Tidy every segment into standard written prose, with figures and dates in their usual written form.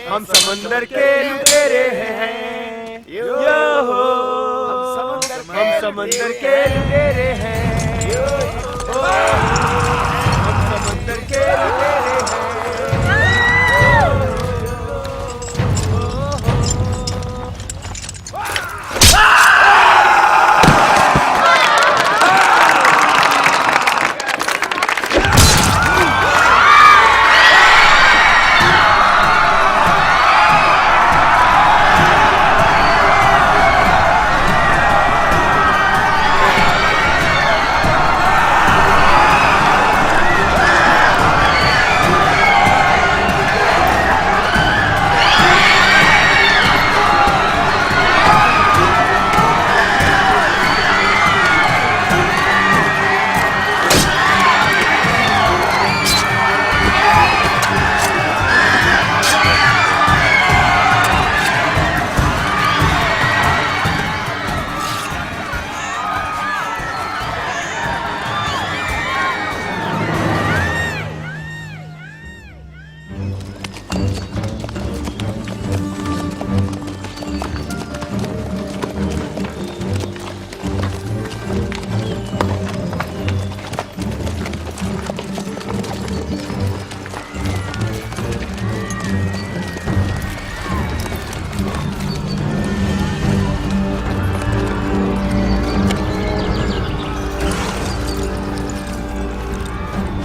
हम समंदर के लुटेरे हैं, यो हो हम समंदर के लुटेरे हैं, हम समंदर के लुटेरे हैं।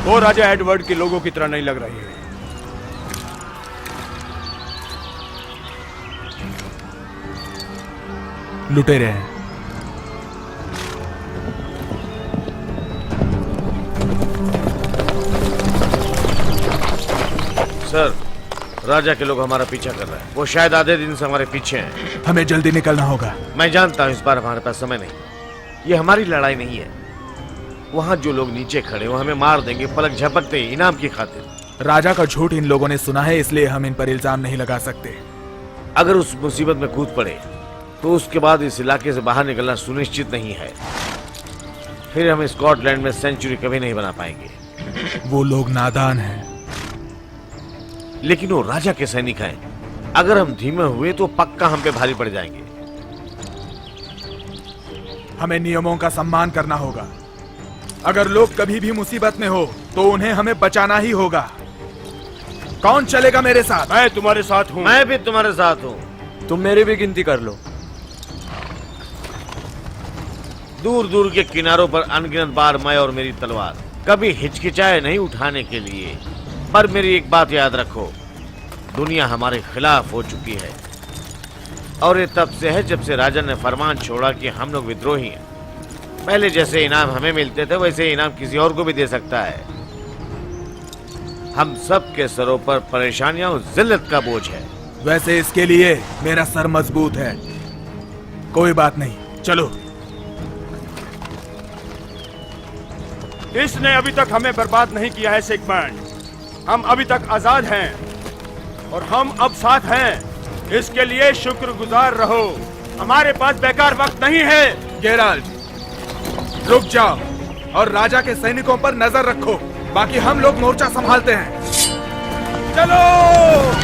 वो राजा एडवर्ड के लोगों की तरह नहीं लग रही है। लुटेरे हैं। सर, राजा के लोग हमारा पीछा कर रहे हैं। वो शायद आधे दिन से हमारे पीछे हैं। हमें जल्दी निकलना होगा। मैं जानता हूँ इस बार हमारे पास समय नहीं। ये हमारी लड़ाई नहीं है। वहाँ जो लोग नीचे खड़े वो हमें मार देंगे पलक झपकते ही, इनाम की खातिर। राजा का झूठ इन लोगों ने सुना है, इसलिए हम इन पर इल्जाम नहीं लगा सकते। अगर उस मुसीबत में कूद पड़े तो उसके बाद इस इलाके से बाहर निकलना सुनिश्चित नहीं है। फिर हम स्कॉटलैंड में सेंचुरी कभी नहीं बना पाएंगे। वो लोग नादान हैं। लेकिन वो राजा के सैनिक हैं। अगर हम धीमे हुए तो पक्का हम पे भारी पड़ जाएंगे। हमें नियमों का सम्मान करना होगा। अगर लोग कभी भी मुसीबत में हो तो उन्हें हमें बचाना ही होगा। कौन चलेगा मेरे साथ? मैं तुम्हारे साथ हूँ। मैं भी तुम्हारे साथ हूँ। तुम मेरी भी गिनती कर लो। दूर दूर के किनारों पर अनगिनत बार मैं और मेरी तलवार कभी हिचकिचाए नहीं उठाने के लिए। पर मेरी एक बात याद रखो, दुनिया हमारे खिलाफ हो चुकी है। और ये तब से है जब से राजा ने फरमान छोड़ा कि हम लोग विद्रोही हैं। पहले जैसे इनाम हमें मिलते थे वैसे इनाम किसी और को भी दे सकता है। हम सब के सरों पर परेशानियां और जिल्लत का बोझ है। वैसे इसके लिए मेरा सर मजबूत है। कोई बात नहीं, चलो। इसने अभी तक हमें बर्बाद नहीं किया है सिगमंड। हम अभी तक आजाद हैं और हम अब साथ हैं। इसके लिए शुक्रगुजार रहो। हमारे पास बेकार वक्त नहीं है। गेराल्ड, रुक जाओ और राजा के सैनिकों पर नजर रखो। बाकी हम लोग मोर्चा संभालते हैं। चलो।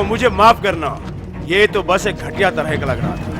मुझे माफ करना, ये तो बस एक घटिया तरह का लग रहा था।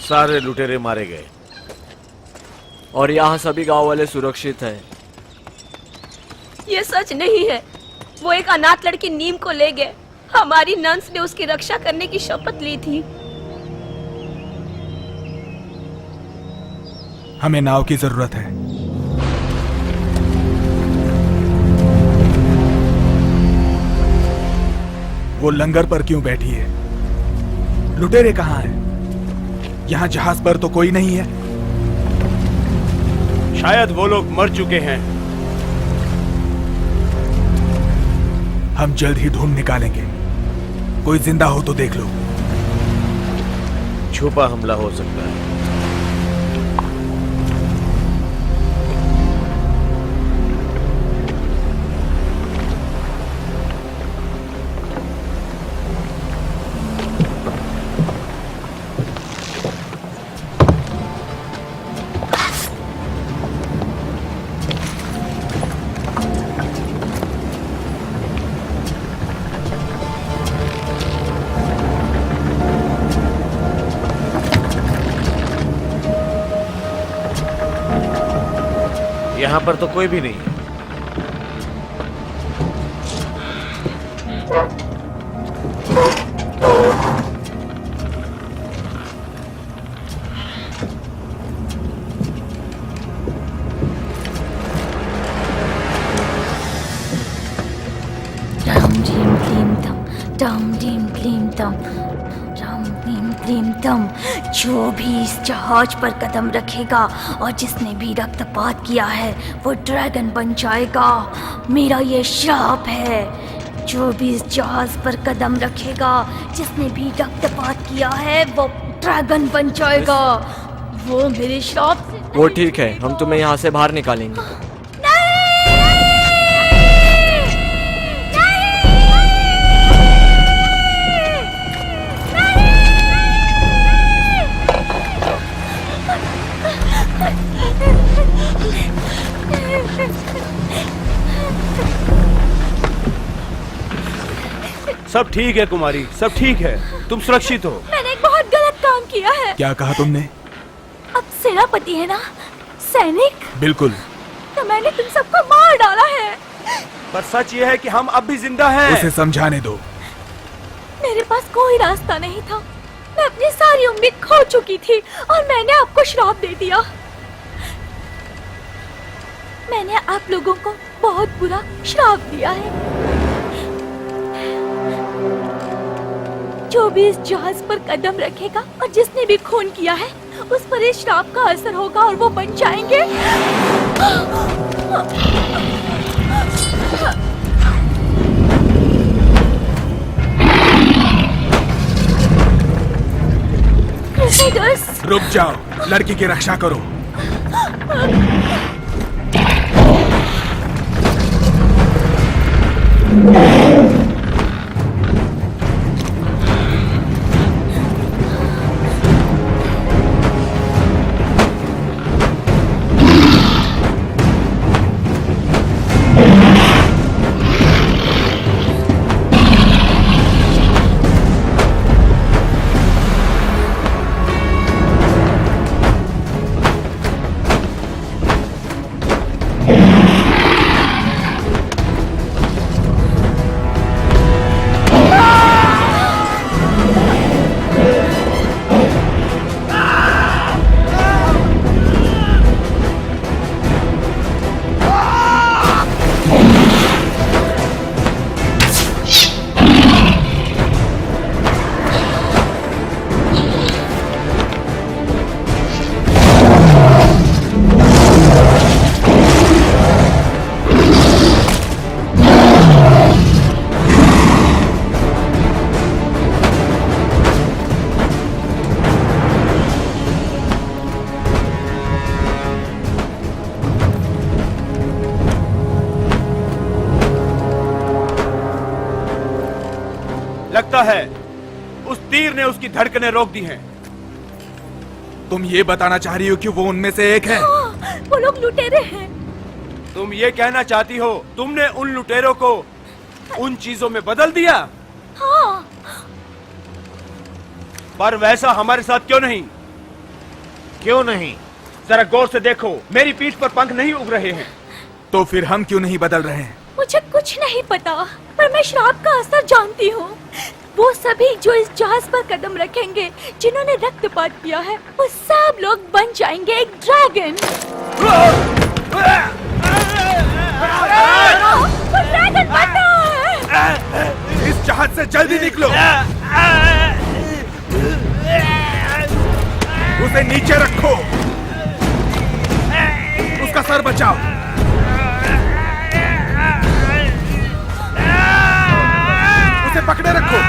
सारे लुटेरे मारे गए और यहाँ सभी गांव वाले सुरक्षित हैं। ये सच नहीं है। वो एक अनाथ लड़की नीम को ले गए। हमारी नंस ने उसकी रक्षा करने की शपथ ली थी। हमें नाव की जरूरत है। वो लंगर पर क्यों बैठी है? लुटेरे कहाँ हैं? यहाँ जहाज पर तो कोई नहीं है। शायद वो लोग मर चुके हैं। हम जल्द ही ढूंढ निकालेंगे। कोई जिंदा हो तो देख लो। छुपा हमला हो सकता है। यहाँ पर तो कोई भी नहीं है। डम डीम क्लीम दम, डम डीम क्लीम दम, डम डीम क्लीम दम। जो भी इस जहाज पर कदम रखेगा और जिसने भी रक्तपात किया है वो ड्रैगन बन जाएगा। मेरा ये श्राप है। जो भी इस जहाज पर कदम रखेगा, जिसने भी रक्तपात किया है वो ड्रैगन बन जाएगा। वो मेरे श्राप से वो ठीक है, हम तुम्हें यहाँ से बाहर निकालेंगे। सब ठीक है कुमारी, सब ठीक है, तुम सुरक्षित हो। मैंने एक बहुत गलत काम किया है। क्या कहा तुमने? अब सेनापति है ना, सैनिक, बिल्कुल। तो मैंने तुम सबको मार डाला है। पर सच ये है कि हम अब भी जिंदा हैं। उसे समझाने दो। मेरे पास कोई रास्ता नहीं था। मैं अपनी सारी उम्मीद खो चुकी थी और मैंने आपको श्राप दे दिया। मैंने आप लोगों को बहुत बुरा श्राप दिया है। जो भी इस जहाज पर कदम रखेगा और जिसने भी खून किया है उस पर इस श्राप का असर होगा और वो बन जाएंगे। क्रूसेडर्स, रुक जाओ, लड़की की रक्षा करो। लगता है उस तीर ने उसकी धड़कनें रोक दी हैं। तुम ये बताना चाह रही हो कि वो उनमें से एक है? वो लोग लुटेरे हैं। तुम ये कहना चाहती हो तुमने उन लुटेरों को उन चीजों में बदल दिया? हाँ। पर वैसा हमारे साथ क्यों नहीं? क्यों नहीं? जरा गौर से देखो, मेरी पीठ पर पंख नहीं उग रहे हैं। तो फिर हम क्यों नहीं बदल रहे हैं? मुझे कुछ नहीं पता, पर मैं श्राप का असर जानती हूँ। वो सभी जो इस जहाज पर कदम रखेंगे, जिन्होंने रक्तपात किया है, वो सब लोग बन जाएंगे एक ड्रैगन। वो ड्रैगन बनना है। इस जहाज से जल्दी निकलो। उसे नीचे रखो। उसका सर बचाओ। उसे पकड़े रखो।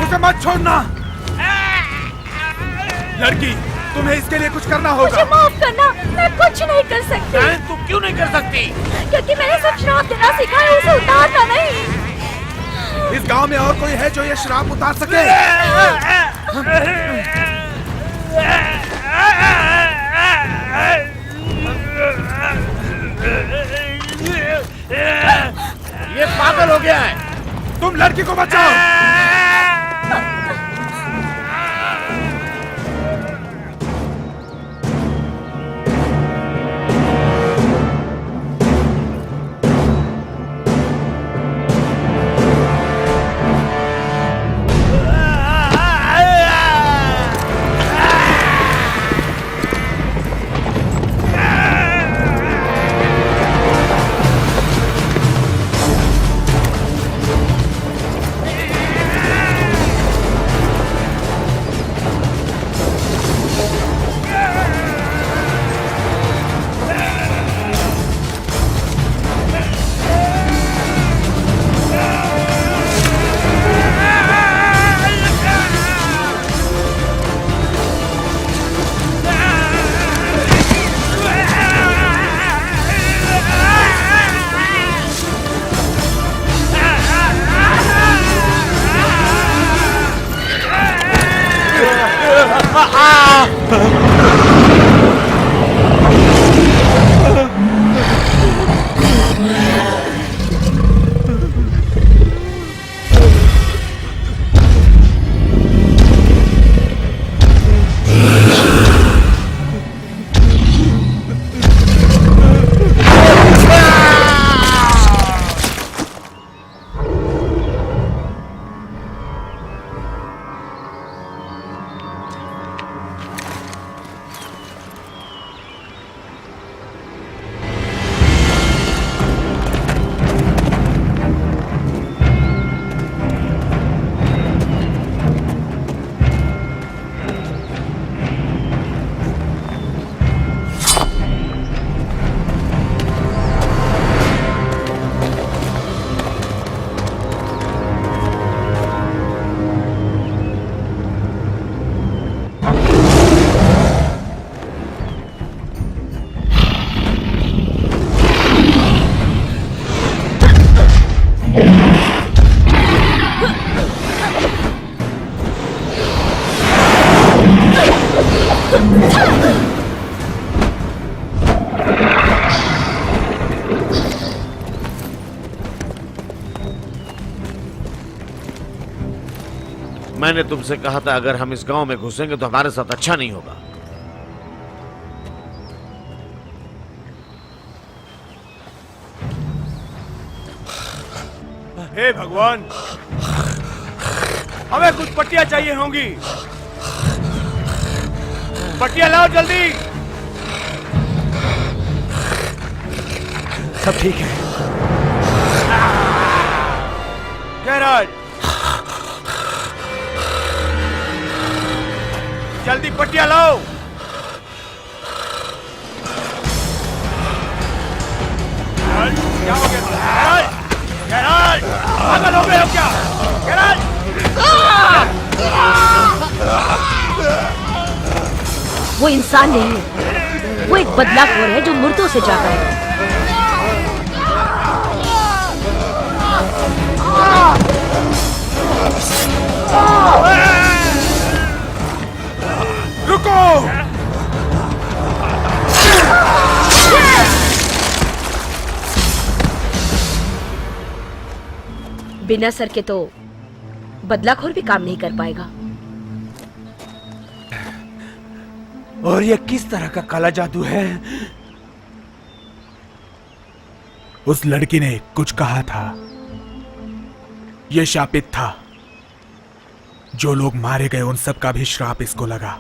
उसे मत छोड़ना। लड़की, तुम्हें इसके लिए कुछ करना होगा। मुझे माफ करना, मैं कुछ नहीं कर सकती। तुम क्यों नहीं कर सकती? क्योंकि मैंने सब श्राप देना सीखा है, उसे उतारना नहीं। इस गांव में और कोई है जो ये श्राप उतार सके? ये पागल हो गया है। तुम लड़की को बचाओ। मैंने तुमसे कहा था अगर हम इस गांव में घुसेंगे तो हमारे साथ अच्छा नहीं होगा। हे भगवान, हमें कुछ पट्टियां चाहिए होंगी। पट्टियां लाओ जल्दी। सब ठीक है। गैराज, जल्दी पट्टियां लाओ। क्या हो गया? गैराज, पागल हो गए हो क्या? गैराज, वो इंसान नहीं है, वो एक बदलाखोर है जो मुर्दों से जागा है। रुको! बिना सर के तो बदलाखोर भी काम नहीं कर पाएगा। और ये किस तरह का काला जादू है? उस लड़की ने कुछ कहा था। ये शापित था। जो लोग मारे गए उन सब का भी श्राप इसको लगा।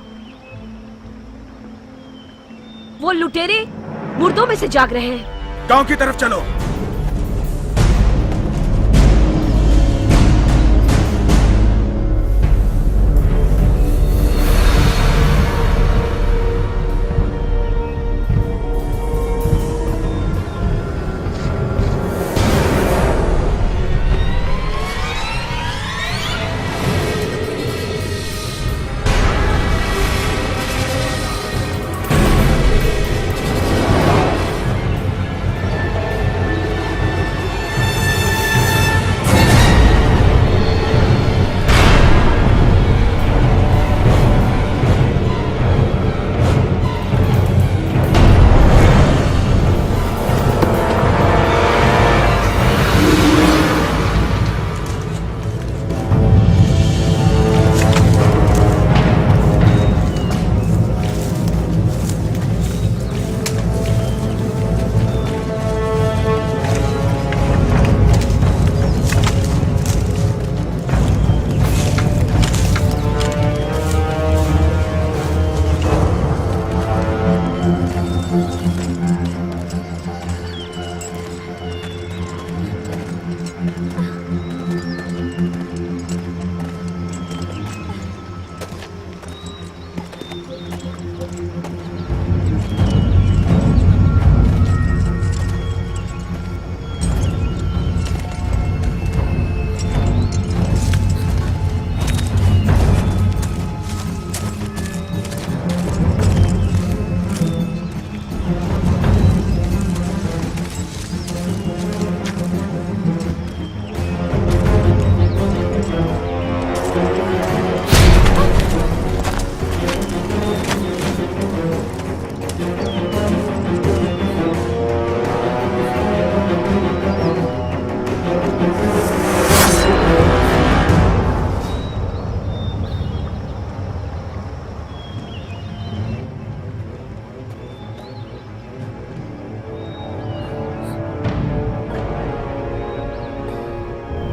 वो लुटेरे मुर्दों में से जाग रहे हैं। गांव की तरफ चलो।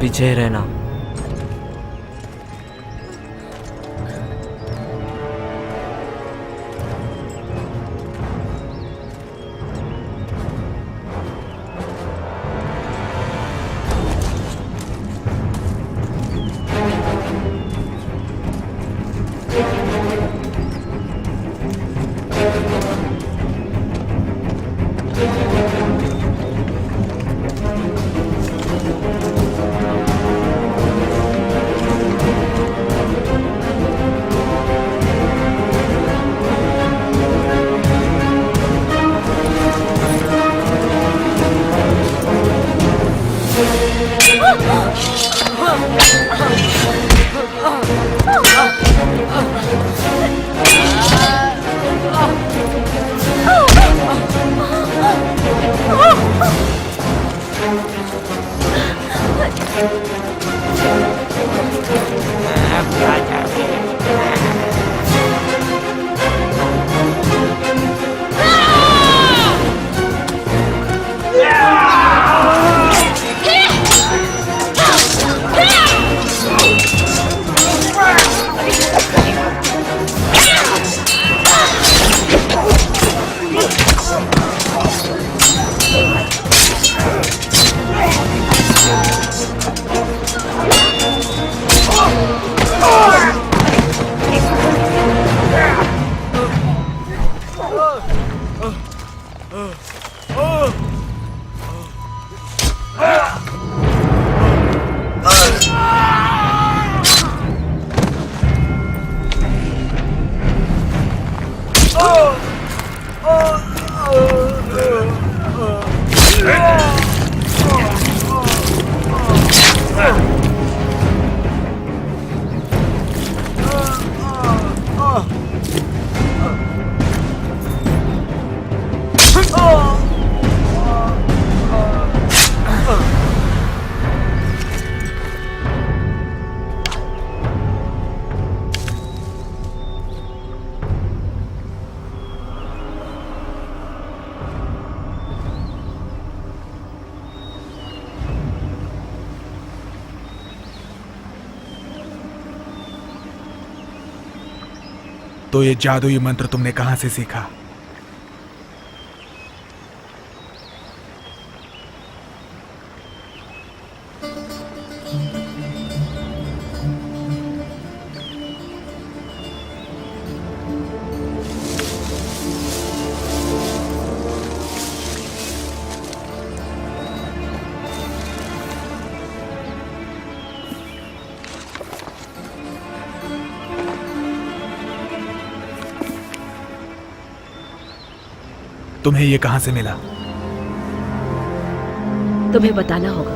पीछे रहना। तो ये जादुई मंत्र तुमने कहां से सीखा? तुम्हें ये कहां से मिला? तुम्हें बताना होगा।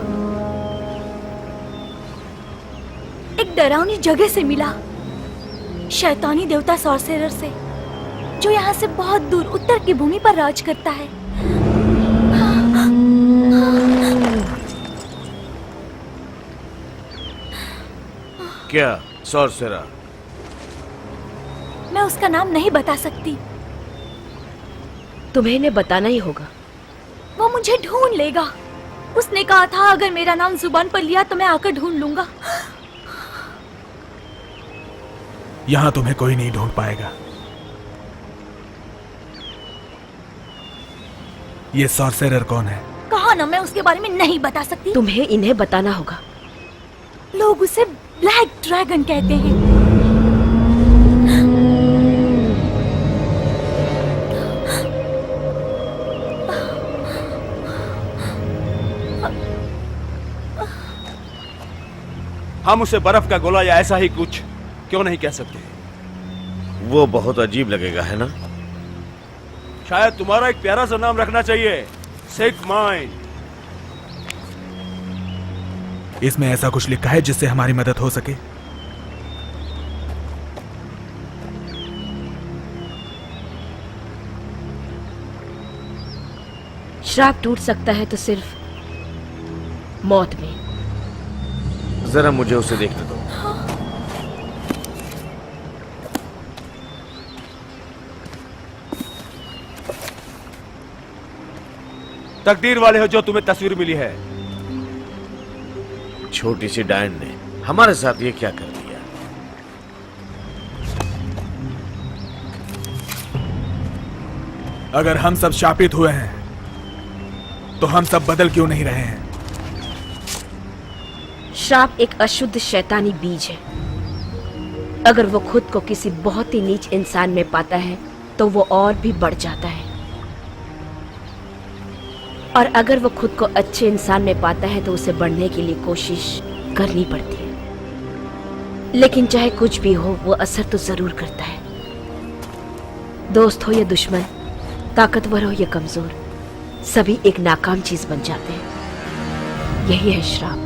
एक डरावनी जगह से मिला, शैतानी देवता सॉर्सेरर से, जो यहाँ से बहुत दूर उत्तर की भूमि पर राज करता है। क्या सॉर्सेरर? मैं उसका नाम नहीं बता सकती। तुम्हें इन्हें बताना ही होगा। वो मुझे ढूंढ लेगा। उसने कहा था अगर मेरा नाम जुबान पर लिया तो मैं आकर ढूंढ लूंगा। यहां तुम्हें कोई नहीं ढूंढ पाएगा। ये सॉर्सेरर कौन है? कहा ना, मैं उसके बारे में नहीं बता सकती। तुम्हें इन्हें बताना होगा। लोग उसे ब्लैक ड्रैगन कहते हैं। हम उसे बर्फ का गोला या ऐसा ही कुछ क्यों नहीं कह सकते? वो बहुत अजीब लगेगा, है ना? शायद तुम्हारा एक प्यारा सा नाम रखना चाहिए, सिगमाइंड। इसमें ऐसा कुछ लिखा है जिससे हमारी मदद हो सके? श्राप टूट सकता है तो सिर्फ मौत में। जरा मुझे उसे देखने दो। तकदीर वाले हो जो तुम्हें तस्वीर मिली है। छोटी सी डायन ने हमारे साथ ये क्या कर दिया? अगर हम सब शापित हुए हैं तो हम सब बदल क्यों नहीं रहे हैं? श्राप एक अशुद्ध शैतानी बीज है। अगर वो खुद को किसी बहुत ही नीच इंसान में पाता है तो वो और भी बढ़ जाता है, और अगर वो खुद को अच्छे इंसान में पाता है तो उसे बढ़ने के लिए कोशिश करनी पड़ती है। लेकिन चाहे कुछ भी हो, वो असर तो जरूर करता है। दोस्त हो या दुश्मन, ताकतवर हो या कमजोर, सभी एक नाकाम चीज बन जाते हैं। यही है श्राप।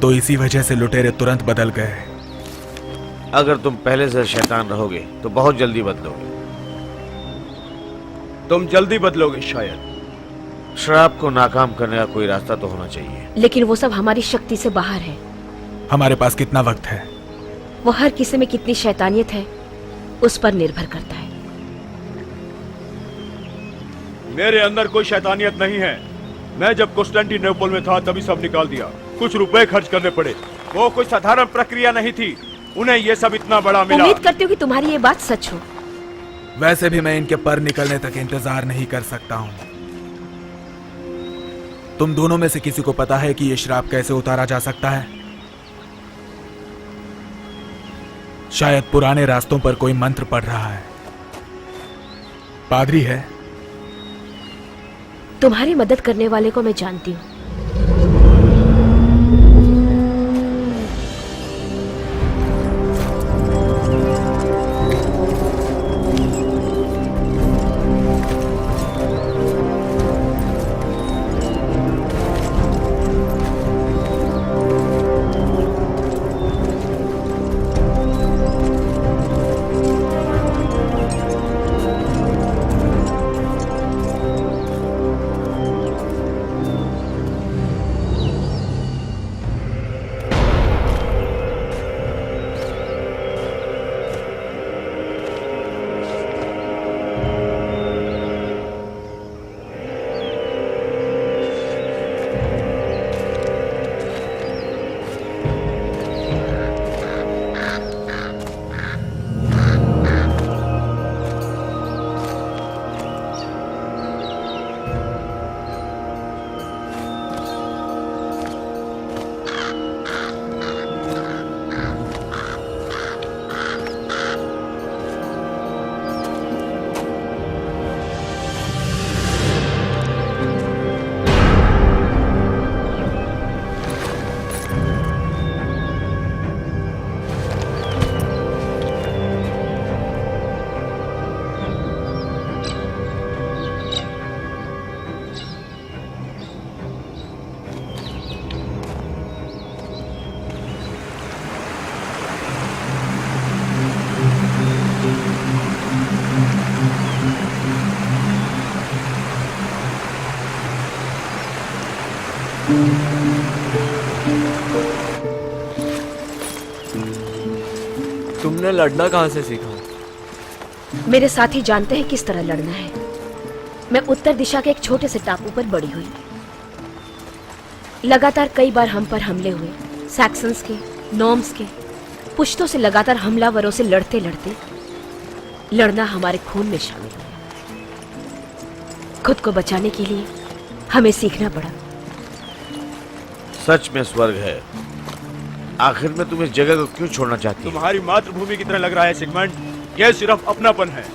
तो इसी वजह से लुटेरे तुरंत बदल गए। अगर तुम पहले से शैतान रहोगे तो बहुत जल्दी बदलोगे। तुम जल्दी बदलोगे शायद। श्राप को नाकाम करने का कोई रास्ता तो होना चाहिए। लेकिन वो सब हमारी शक्ति से बाहर है। हमारे पास कितना वक्त है? वो हर किसी में कितनी शैतानियत है उस पर निर्भर करता है। मेरे अंदर कोई शैतानियत नहीं है। मैं जब कॉन्स्टेंटिनोपल में था तभी सब निकाल दिया। कुछ रुपए खर्च करने पड़े। वो कोई साधारण प्रक्रिया नहीं थी। उन्हें ये सब इतना बड़ा मिला। उम्मीद करती हूँ कि तुम्हारी ये बात सच हो। वैसे भी मैं इनके पर निकलने तक इंतजार नहीं कर सकता हूँ। तुम दोनों में से किसी को पता है कि ये श्राप कैसे उतारा जा सकता है? शायद पुराने रास्तों पर कोई मंत्र पढ़ रहा है। पादरी है। तुम्हारी मदद करने वाले को मैं जानती हूँ। तुमने लड़ना कहाँ से सीखा? मेरे साथी जानते हैं किस तरह लड़ना है। मैं उत्तर दिशा के एक छोटे से टापू पर बड़ी हुई। लगातार कई बार हम पर हमले हुए। सैक्सन्स के, नॉर्म्स के, पुश्तों से लगातार हमलावरों से लड़ते लड़ते लड़ना हमारे खून में शामिल है। खुद को बचाने के लिए हमें सीखना पड़ा। सच में स्वर्ग है। आखिर में तुम इस जगह को क्यों छोड़ना चाहती हो? तुम्हारी मातृभूमि की तरह लग रहा है सिगमंड। यह सिर्फ अपनापन है।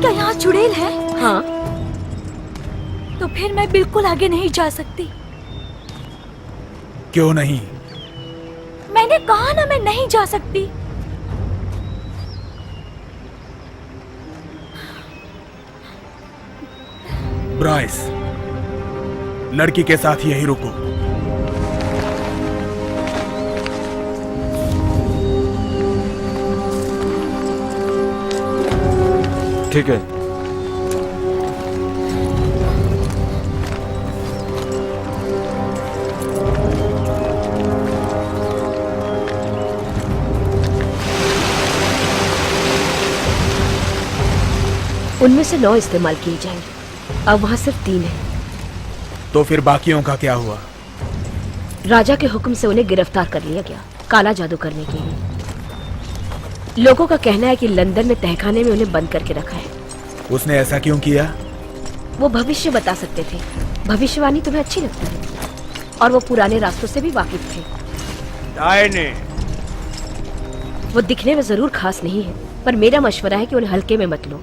क्या यहाँ चुड़ैल है? हाँ, तो फिर मैं बिल्कुल आगे नहीं जा सकती। क्यों नहीं? मैंने कहा ना, मैं नहीं जा सकती। ब्राइस, लड़की के साथ यही रुको। ठीक है। उनमें से 9 इस्तेमाल किए जाएंगे। अब वहां सिर्फ 3 है। तो फिर बाकियों का क्या हुआ? राजा के हुक्म से उन्हें गिरफ्तार कर लिया गया, काला जादू करने के लिए। लोगों का कहना है कि लंदन में तहखाने में उन्हें बंद करके रखा है। उसने ऐसा क्यों किया? वो भविष्य बता सकते थे। भविष्यवाणी तुम्हें अच्छी लगती है, और वो पुराने रास्तों से भी वाकिफ थे। डायने, वो दिखने में जरूर खास नहीं है, पर मेरा मशवरा है कि उन्हें हल्के में मत लो।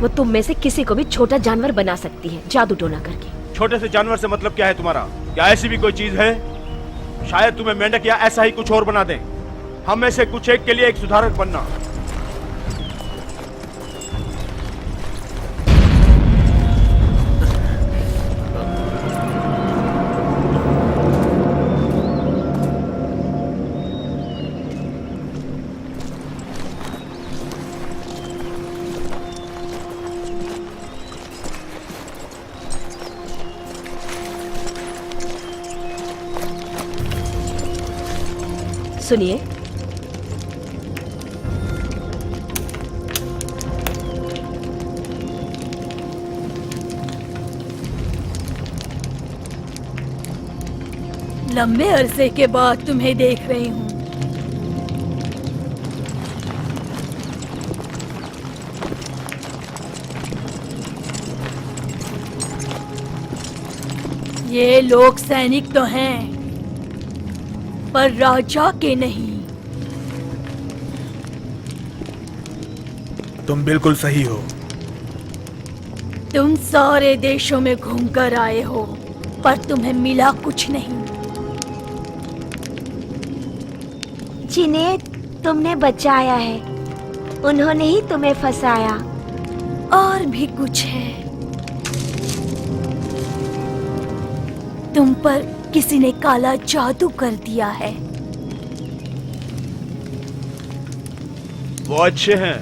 वो तुम में से किसी को भी छोटा जानवर बना सकती है, जादू टोना करके। छोटे से जानवर से मतलब क्या है तुम्हारा? क्या ऐसी भी कोई चीज है? शायद तुम्हें मेंढक या ऐसा ही कुछ और बना दें। हम में से कुछ एक के लिए एक सुधारक बनना। सुनिए, लंबे अरसे के बाद तुम्हें देख रही हूँ। ये लोग सैनिक तो हैं, पर राजा के नहीं। तुम बिल्कुल सही हो। तुम सारे देशों में घूमकर आए हो, पर तुम्हें मिला कुछ नहीं। जिन्हें तुमने बचाया है, उन्होंने ही तुम्हें फंसाया। और भी कुछ है। तुम पर किसी ने काला जादू कर दिया है। वो अच्छे हैं।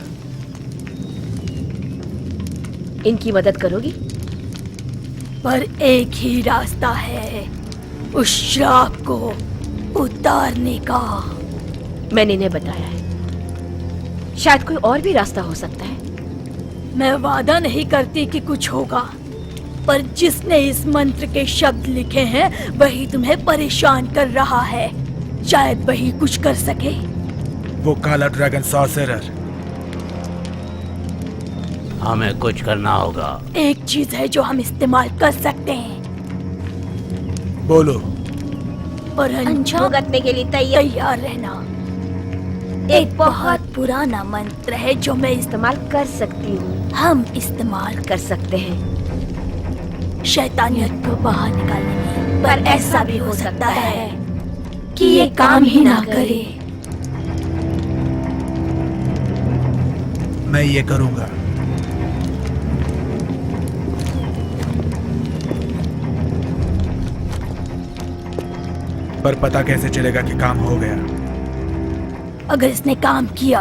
इनकी मदद करोगी? पर एक ही रास्ता है उस श्राप को उतारने का। मैंने इन्हें बताया है। शायद कोई और भी रास्ता हो सकता है। मैं वादा नहीं करती कि कुछ होगा, पर जिसने इस मंत्र के शब्द लिखे हैं वही तुम्हें परेशान कर रहा है। शायद वही कुछ कर सके। वो काला ड्रैगन सॉर्सरर। हमें कुछ करना होगा। एक चीज है जो हम इस्तेमाल कर सकते हैं। बोलो। पर अंजाम भुगतने के लिए तैयार। तैयार रहना। एक बहुत पुराना मंत्र है जो मैं इस्तेमाल कर सकती हूँ। हम इस्तेमाल कर सकते हैं। शैतानियत को बाहर निकालने में, पर ऐसा भी हो सकता है कि ये काम ही ना करे। मैं ये करूंगा। पर पता कैसे चलेगा कि काम हो गया? अगर इसने काम किया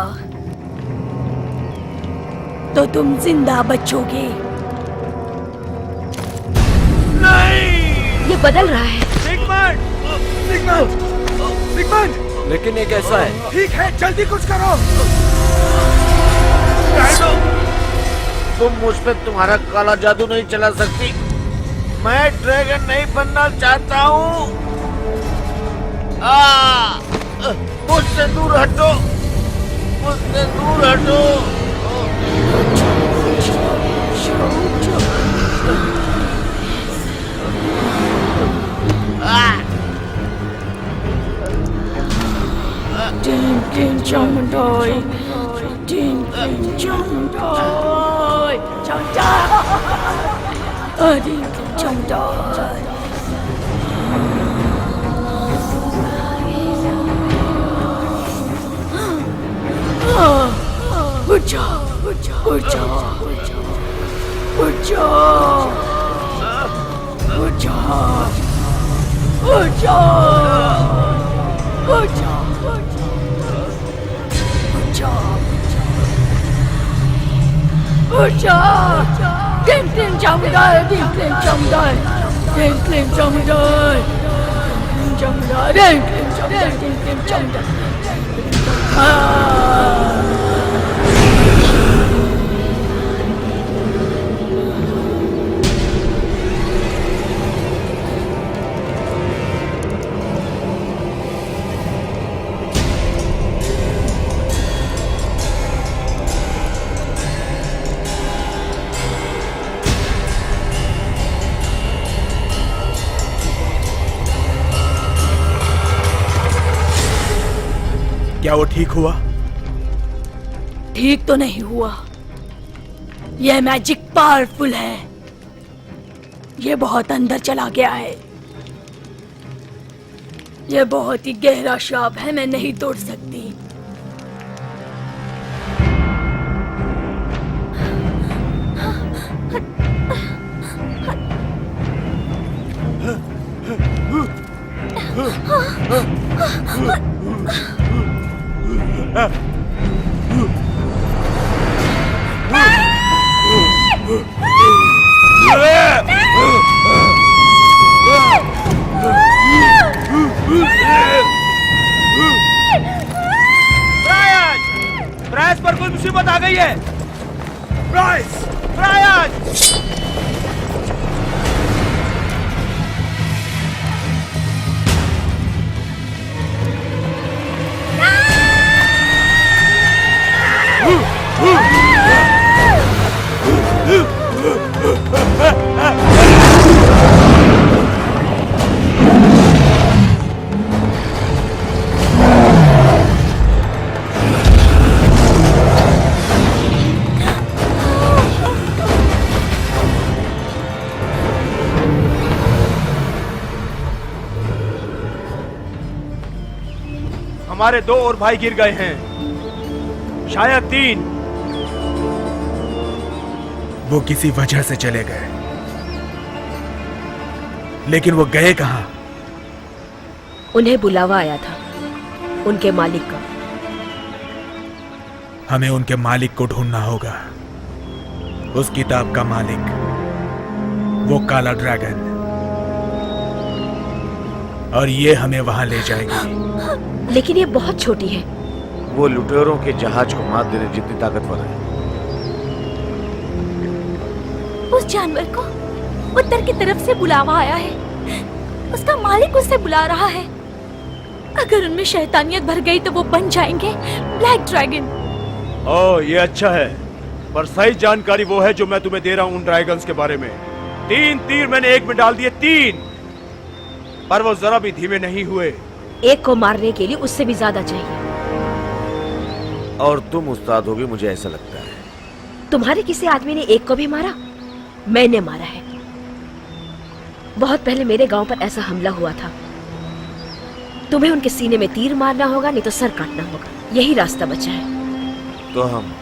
तो तुम जिंदा बचोगे। ये बदल रहा है। सिगमंड! सिगमंड! सिगमंड! लेकिन ये कैसा है? ठीक है, जल्दी कुछ करो। तुम मुझ पे तुम्हारा काला जादू नहीं चला सकती। मैं ड्रैगन नहीं बनना चाहता हूँ। मुझसे दूर हटो, मुझसे दूर हटो। Ding ding chong doi, ding ding chong doi, chong doi, ding ding chong doi. Ucha, ucha, ucha, ucha, ucha, ucha, ucha. Ucha! Dim Klim Chamudai, Dim Klim Chamudai, Dim Klim Chamudai, Dim Chamudai, Dim Klim Chamudai. क्या वो ठीक हुआ? ठीक तो नहीं हुआ। यह magic powerful है। यह बहुत अंदर चला गया है। यह बहुत ही गहरा श्राप है, मैं नहीं तोड़ सकती। ब्रायस पर कोई मुसीबत आ गई है। ब्रायस! हमारे 2 और भाई गिर गए हैं, शायद 3। वो किसी वजह से चले गए, लेकिन वो गए कहां? उन्हें बुलावा आया था उनके मालिक का। हमें उनके मालिक को ढूंढना होगा। उस किताब का मालिक, वो काला ड्रैगन, और ये हमें वहां ले जाएगी। लेकिन ये बहुत छोटी है। वो लुटेरों के जहाज को मात देने जितनी ताकतवर है। उस जानवर को उत्तर की तरफ से बुलावा आया है। उसका मालिक उससे बुला रहा है। अगर उनमें शैतानियत भर गई तो वो बन जाएंगे ब्लैक ड्रैगन। ओह, ये अच्छा है, पर सही जानकारी वो है जो मैं तुम्हें दे रहा हूँ उन ड्रैगन्स के बारे में। 3 तीर मैंने एक में डाल दिए, 3, पर वो जरा भी धीमे नहीं हुए। एक को मारने के लिए उससे भी ज्यादा चाहिए। और तुम उस्ताद होगी, मुझे ऐसा लगता है। तुम्हारे किसी आदमी ने एक को भी मारा? मैंने मारा है। बहुत पहले मेरे गांव पर ऐसा हमला हुआ था। तुम्हें उनके सीने में तीर मारना होगा, नहीं तो सर काटना होगा। यही रास्ता बचा है। तो हम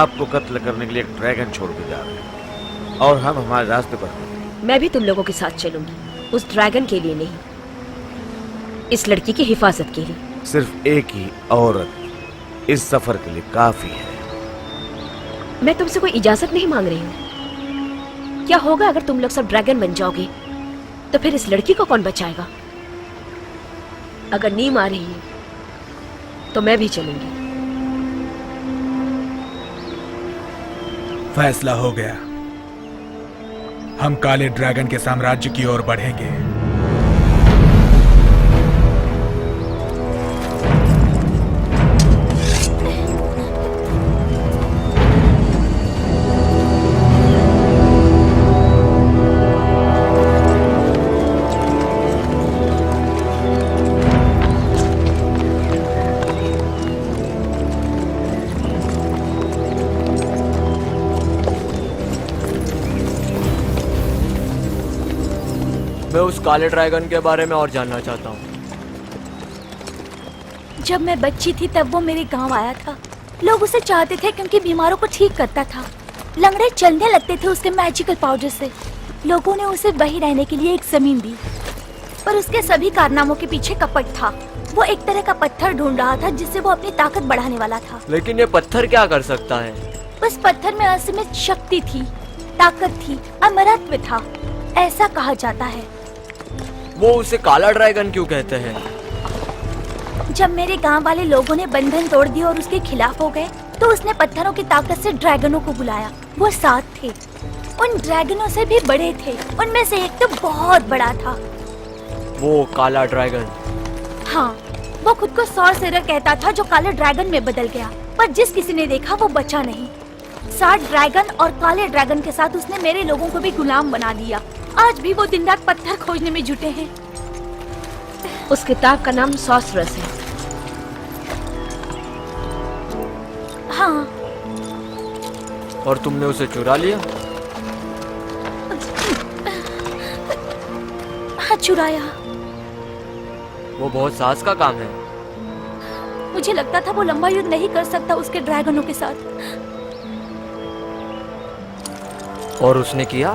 आपको कत्ल करने के लिए एक ड्रैगन छोड़ के जा रहे हैं, और हम हमारे रास्ते पर हैं। मैं भी तुम लोगों के साथ चलूंगी, उस ड्रैगन के लिए नहीं, इस लड़की की हिफाजत के लिए। सिर्फ एक ही औरत इस सफर के लिए काफी है। मैं तुमसे कोई इजाजत नहीं मांग रही हूँ। क्या होगा अगर तुम लोग सब ड्रैगन बन जाओगे? तो फिर इस लड़की को कौन बचाएगा? अगर नीम आ रही है तो मैं भी चलूंगी। फैसला हो गया। हम काले ड्रैगन के साम्राज्य की ओर बढ़ेंगे। मैं उस काले ड्रैगन के बारे में और जानना चाहता हूँ। जब मैं बच्ची थी तब वो मेरे गांव आया था। लोग उसे चाहते थे क्योंकि बीमारों को ठीक करता था। लंगड़े चलने लगते थे उसके मैजिकल पाउडर से। लोगों ने उसे वहीं रहने के लिए एक जमीन दी, पर उसके सभी कारनामों के पीछे कपट था। वो एक तरह का पत्थर ढूंढ रहा था जिससे वो अपनी ताकत बढ़ाने वाला था। लेकिन ये पत्थर क्या कर सकता है? उस पत्थर में असीमित शक्ति थी, ताकत थी, अमरत्व था, ऐसा कहा जाता है। वो उसे काला ड्रैगन क्यों कहते हैं? जब मेरे गांव वाले लोगों ने बंधन तोड़ दिया और उसके खिलाफ हो गए, तो उसने पत्थरों की ताकत से ड्रैगनों को बुलाया। वो 7 थे, उन ड्रैगनों से भी बड़े थे। उनमें से एक तो बहुत बड़ा था। वो काला ड्रैगन? हाँ, वो खुद को सॉर्सरर कहता था, जो काले ड्रैगन में बदल गया। पर जिस किसी ने देखा वो बचा नहीं। 7 ड्रैगन और काले ड्रैगन के साथ उसने मेरे लोगों को भी गुलाम बना दिया। आज भी वो दिन रात पत्थर खोजने में जुटे हैं। उस किताब का नाम सॉर्सरस है। हाँ। और तुमने उसे चुरा लिया? हाँ, चुराया। वो बहुत साहस का काम है। मुझे लगता था वो लंबा युद्ध नहीं कर सकता उसके ड्रैगनों के साथ। और उसने किया?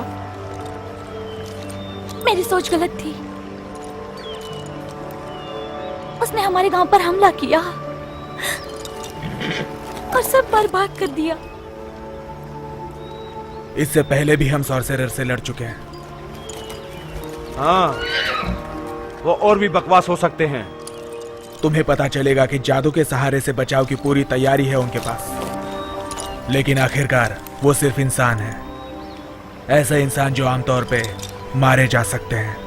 मेरी सोच गलत थी। उसने हमारे गांव पर हमला किया और सब बर्बाद कर दिया। इससे पहले भी हम सॉर्सरर से लड़ चुके हैं। हाँ, वो और भी बकवास हो सकते हैं। तुम्हें पता चलेगा कि जादू के सहारे से बचाव की पूरी तैयारी है उनके पास, लेकिन आखिरकार वो सिर्फ इंसान है। ऐसा इंसान जो आमतौर पे मारे जा सकते हैं।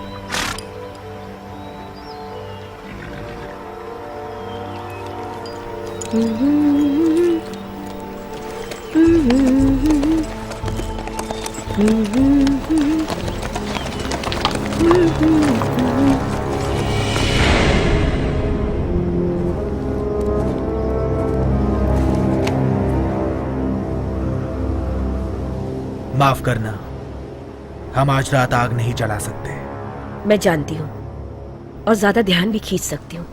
माफ करना, हम आज रात आग नहीं जला सकते। मैं जानती हूँ और ज्यादा ध्यान भी खींच सकती हूँ।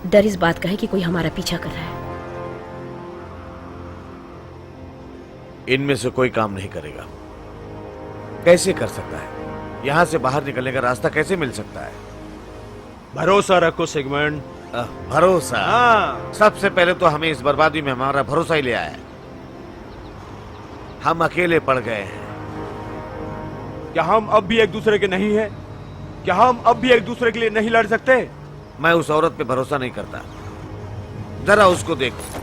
डर इस बात का है कि कोई हमारा पीछा कर रहा है। इनमें से कोई काम नहीं करेगा। कैसे कर सकता है? यहाँ से बाहर निकलने का रास्ता कैसे मिल सकता है? भरोसा रखो सिगमंड। भरोसा? हाँ। सबसे पहले तो हमें इस बर्बादी में हमारा भरोसा ही ले आया है। हम अकेले पड़ गए हैं। क्या हम अब भी एक दूसरे के नहीं हैं? क्या हम अब भी एक दूसरे के लिए नहीं लड़ सकते? मैं उस औरत पे भरोसा नहीं करता। जरा उसको देखो।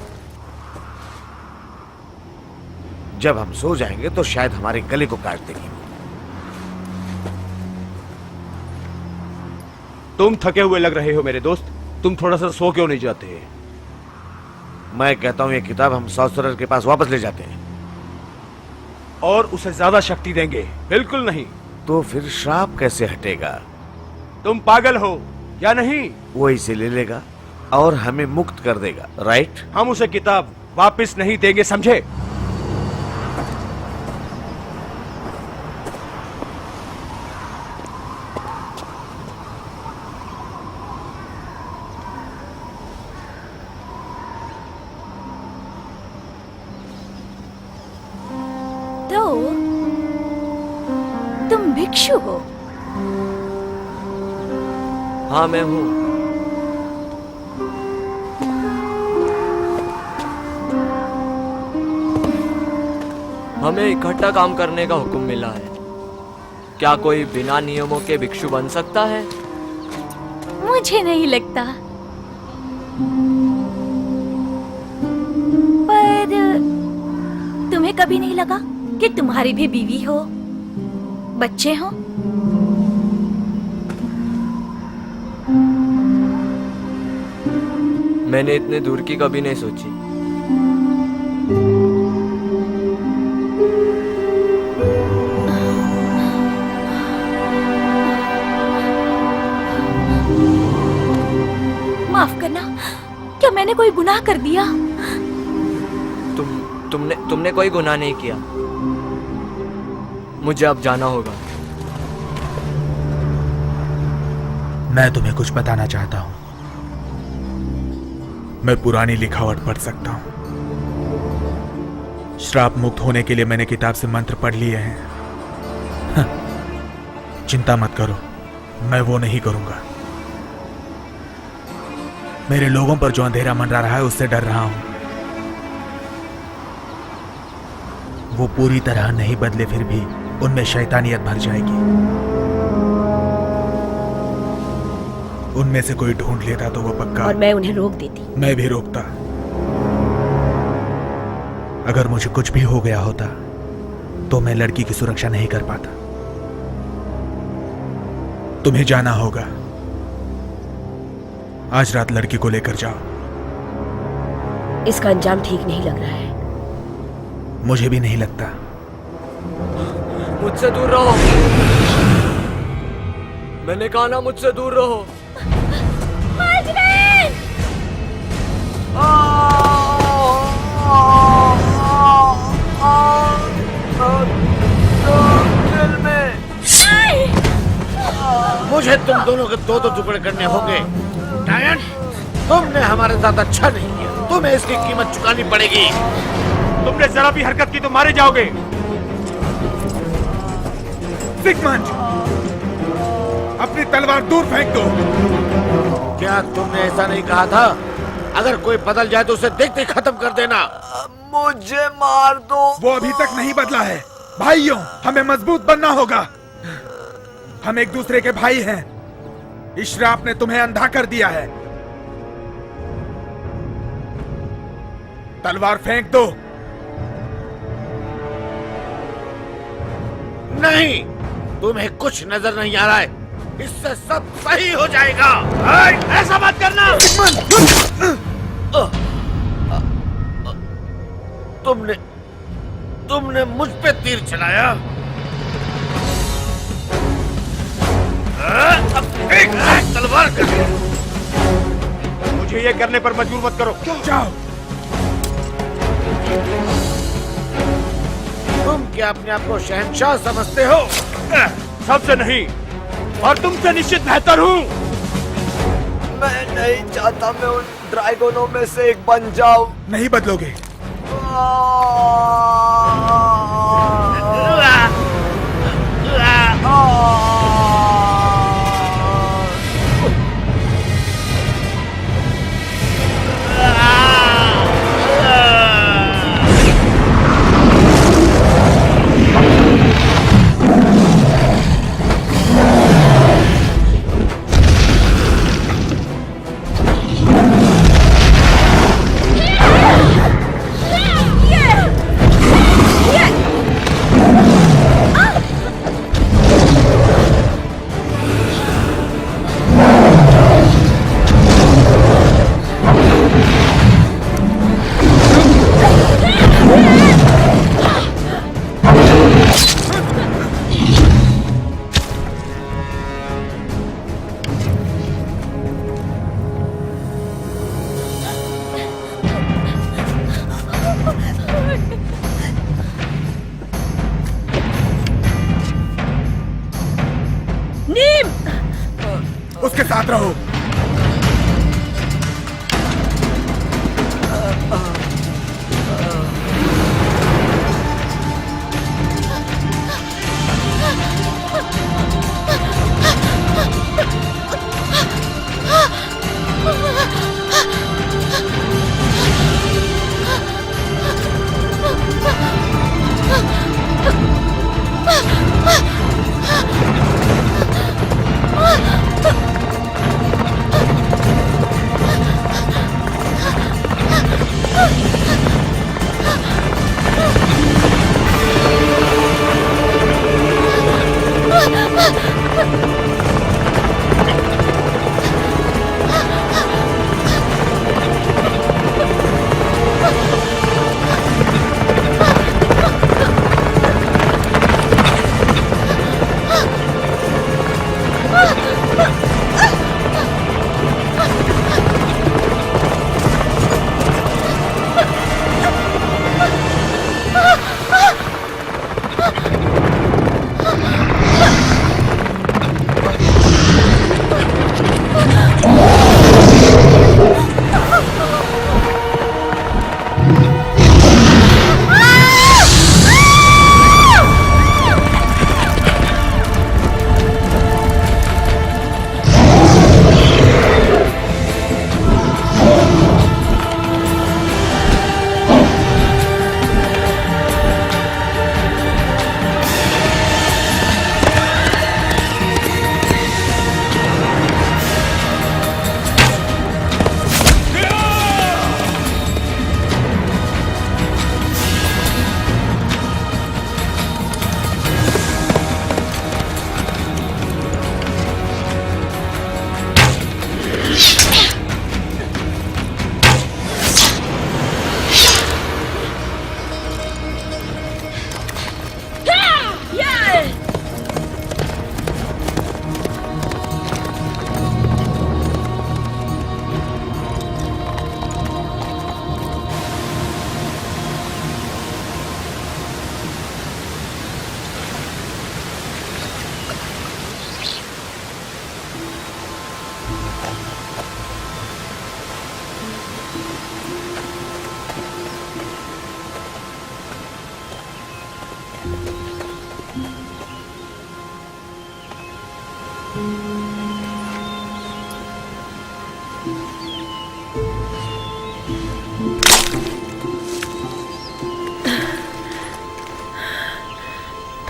जब हम सो जाएंगे तो शायद हमारे गले को काट देगी। तुम थके हुए लग रहे हो मेरे दोस्त। तुम थोड़ा सा सो क्यों नहीं जाते? मैं कहता हूं ये किताब हम सॉर्सरर के पास वापस ले जाते हैं और उसे ज्यादा शक्ति देंगे। बिल्कुल नहीं। तो फिर श्राप कैसे हटेगा? तुम पागल हो या नहीं? वो इसे ले लेगा और हमें मुक्त कर देगा, राइट? हम उसे किताब वापस नहीं देंगे, समझे? तो तुम भिक्षु हो? हाँ, मैं हूँ। हमें इकट्ठा काम करने का हुक्म मिला है। क्या कोई बिना नियमों के भिक्षु बन सकता है? मुझे नहीं लगता। पर तुम्हें कभी नहीं लगा कि तुम्हारी भी बीवी हो, बच्चे हो? मैंने इतने दूर की कभी नहीं सोची। माफ करना, क्या मैंने कोई गुनाह कर दिया? तुमने कोई गुनाह नहीं किया। मुझे अब जाना होगा। मैं तुम्हें कुछ बताना चाहता हूं। मैं पुरानी लिखावट पढ़ सकता हूं। श्राप मुक्त होने के लिए मैंने किताब से मंत्र पढ़ लिए हैं। चिंता मत करो, मैं वो नहीं करूंगा। मेरे लोगों पर जो अंधेरा मंडरा रहा है उससे डर रहा हूं। वो पूरी तरह नहीं बदले फिर भी उनमें शैतानियत भर जाएगी। उनमें से कोई ढूंढ लेता तो वो पक्का। और मैं उन्हें रोक देती। मैं भी रोकता। अगर मुझे कुछ भी हो गया होता तो मैं लड़की की सुरक्षा नहीं कर पाता। तुम्हें जाना होगा। आज रात लड़की को लेकर जाओ। इसका अंजाम ठीक नहीं लग रहा है। मुझे भी नहीं लगता। मुझसे दूर रहो। मैंने कहा ना, मुझसे दूर रहो। मुझे तुम दोनों के दो दो टुकड़े करने होंगे। डायन, तुमने हमारे साथ अच्छा नहीं किया, तुम्हें इसकी कीमत चुकानी पड़ेगी। तुमने जरा भी हरकत की तो मारे जाओगे। सिगमंड, अपनी तलवार दूर फेंक दो। क्या तुमने ऐसा नहीं कहा था? अगर कोई बदल जाए तो उसे देखते ही खत्म कर देना। मुझे मार दो। वो अभी तक नहीं बदला है। भाइयों, हमें मजबूत बनना होगा। हम एक दूसरे के भाई हैं। इस श्राप ने तुम्हें अंधा कर दिया है। तलवार फेंक दो। नहीं, तुम्हें कुछ नजर नहीं आ रहा है। इससे सब सही हो जाएगा। ऐसा मत करना। तुमने मुझ पे तीर चलाया। तलवार कर। मुझे ये करने पर मजबूर मत करो। जाओ। तुम क्या अपने आप को शहंशाह समझते हो? सबसे नहीं, और तुमसे निश्चित बेहतर हूँ। मैं नहीं चाहता मैं उन ड्रैगनों में से एक बन जाऊं। नहीं बदलोगे। उसके साथ रहो।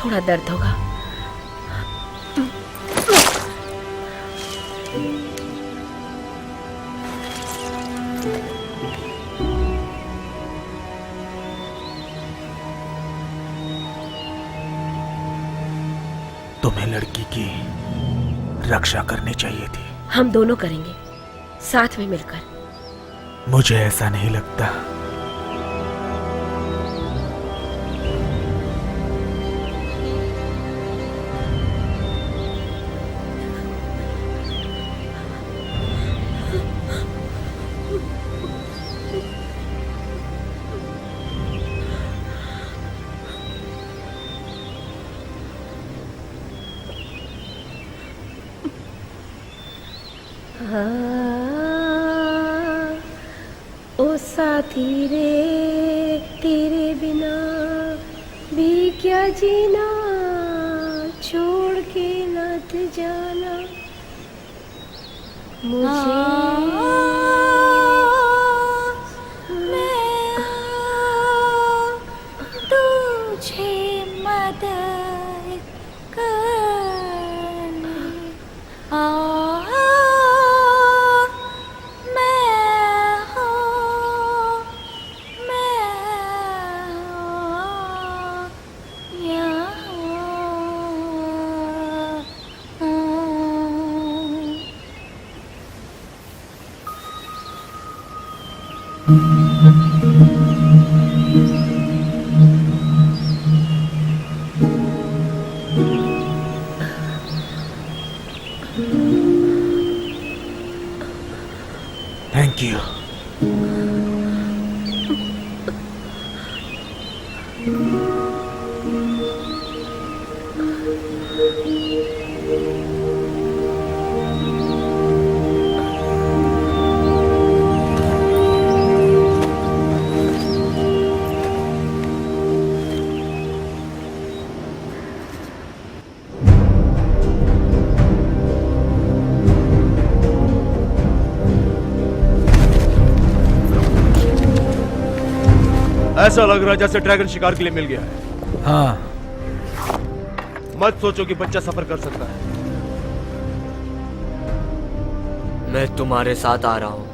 थोड़ा दर्द होगा। तुम्हें लड़की की रक्षा करनी चाहिए थी। हम दोनों करेंगे, साथ में मिलकर। मुझे ऐसा नहीं लगता। ओ साथी रे, तेरे बिना भी क्या जीना, छोड़ के मत जाना मुझे। तुझे मदद करने थैंक यू। ऐसा लग रहा है जैसे ड्रैगन शिकार के लिए मिल गया है। हाँ, मत सोचो कि बच्चा सफर कर सकता है। मैं तुम्हारे साथ आ रहा हूं।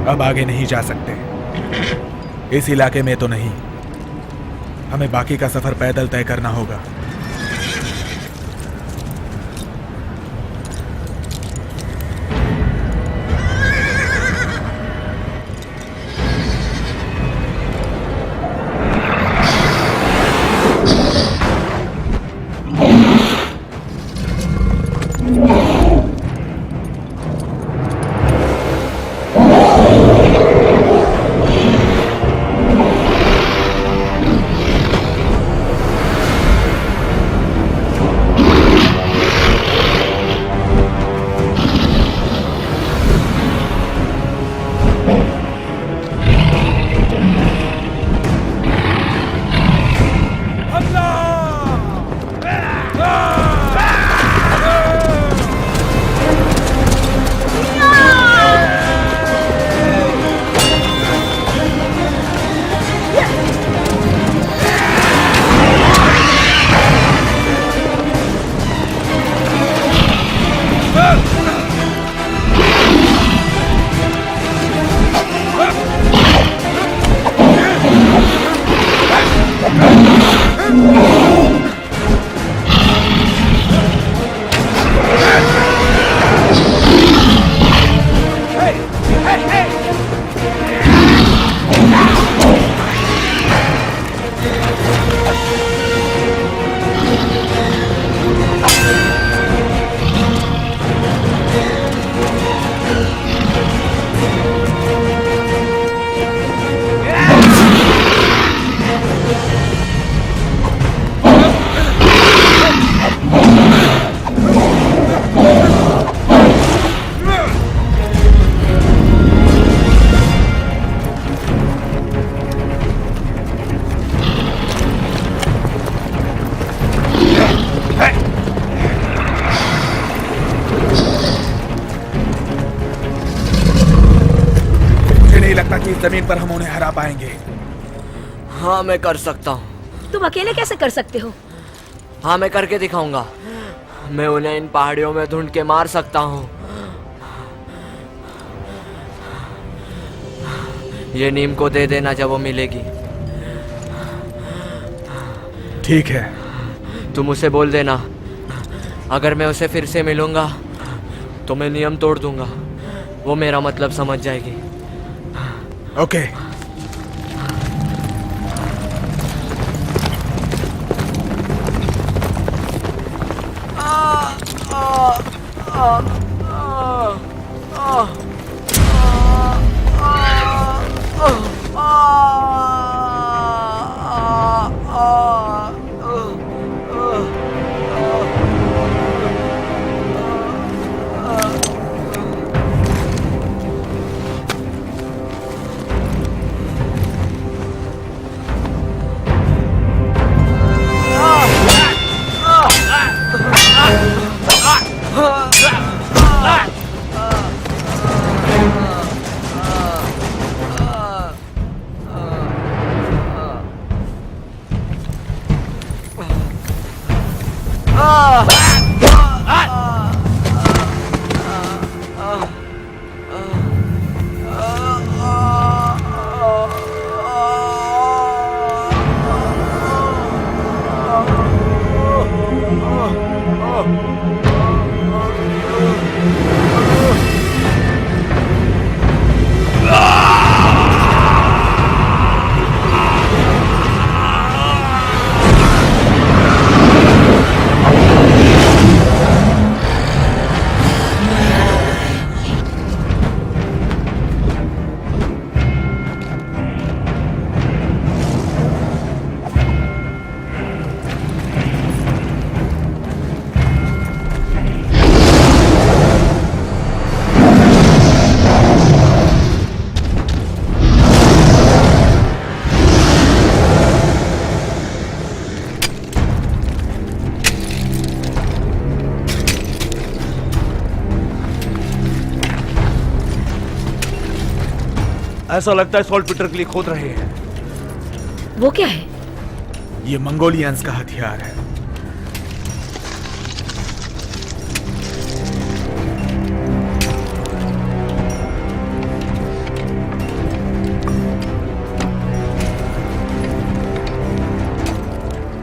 अब आगे नहीं जा सकते। इस इलाके में तो नहीं। हमें बाकी का सफर पैदल तय करना होगा। नहीं लगता कि इस जमीन पर हम उन्हें हरा पाएंगे। हाँ मैं कर सकता हूँ। तुम अकेले कैसे कर सकते हो? हाँ मैं करके दिखाऊंगा। मैं उन्हें इन पहाड़ियों में ढूंढ के मार सकता हूँ। ये नीम को दे देना जब वो मिलेगी। ठीक है। तुम उसे बोल देना, अगर मैं उसे फिर से मिलूंगा तो मैं नियम तोड़ दूंगा। वो मेरा मतलब समझ जाएगी। ओके। ऐसा लगता है सॉल्ट पीटर के लिए खोद रहे हैं। वो क्या है? ये मंगोलियंस का हथियार है।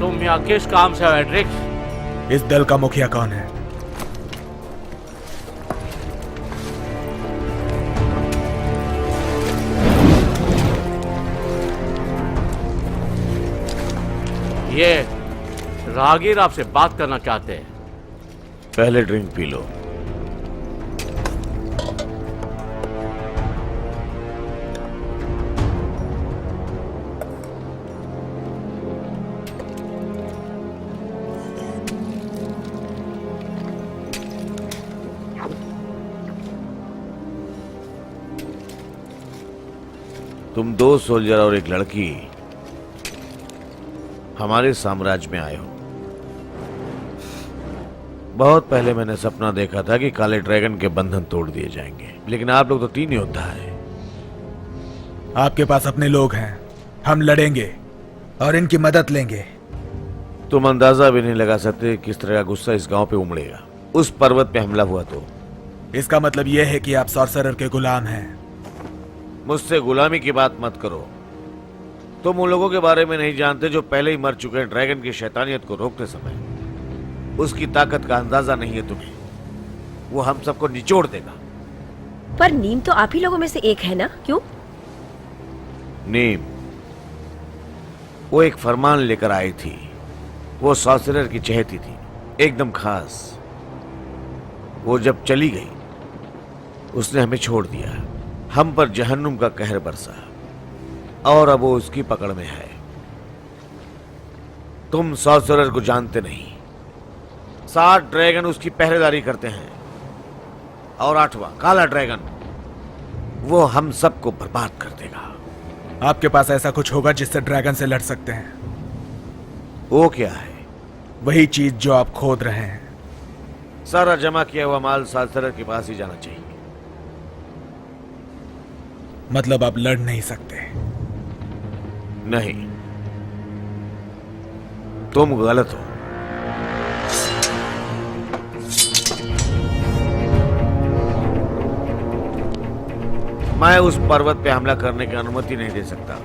तुम यहाँ किस काम से हो एड्रिक्स? इस दल का मुखिया कौन है? ये राहगीर आपसे बात करना चाहते हैं। पहले ड्रिंक पी लो। तुम 2 सोल्जर और एक लड़की हमारे साम्राज्य में आए हो। बहुत पहले मैंने सपना देखा था कि काले ड्रैगन के बंधन तोड़ दिए जाएंगे, लेकिन आप लोग तो 3 योद्धा हैं। आपके पास अपने लोग हैं, हम लड़ेंगे और इनकी मदद लेंगे। तुम अंदाजा भी नहीं लगा सकते किस तरह का गुस्सा इस गांव पे उमड़ेगा। उस पर्वत पे हमला हुआ तो इसका मतलब यह है कि आप सॉर्सरर के गुलाम हैं। मुझसे गुलामी की बात मत करो। तुम उन लोगों के बारे में नहीं जानते जो पहले ही मर चुके हैं। ड्रैगन की शैतानियत को रोकते समय उसकी ताकत का अंदाजा नहीं है तुम्हें। वो हम सबको निचोड़ देगा। पर नीम तो आप ही लोगों में से एक है ना? क्यों? नीम वो एक फरमान लेकर आई थी। वो सॉर्सरर की चहेती थी, एकदम खास। वो जब चली गई उसने हमें छोड़ दिया। हम पर जहन्नुम का कहर बरसा और अब वो उसकी पकड़ में है। तुम सॉर्सरर को जानते नहीं। 7 ड्रैगन उसकी पहरेदारी करते हैं और 8वां काला ड्रैगन वो हम सबको बर्बाद कर देगा। आपके पास ऐसा कुछ होगा जिससे ड्रैगन से लड़ सकते हैं? वो क्या है? वही चीज जो आप खोद रहे हैं। सारा जमा किया हुआ माल सॉर्सरर के पास ही जाना चाहिए। मतलब आप लड़ नहीं सकते। नहीं, तुम गलत हो। मैं उस पर्वत पे हमला करने की अनुमति नहीं दे सकता।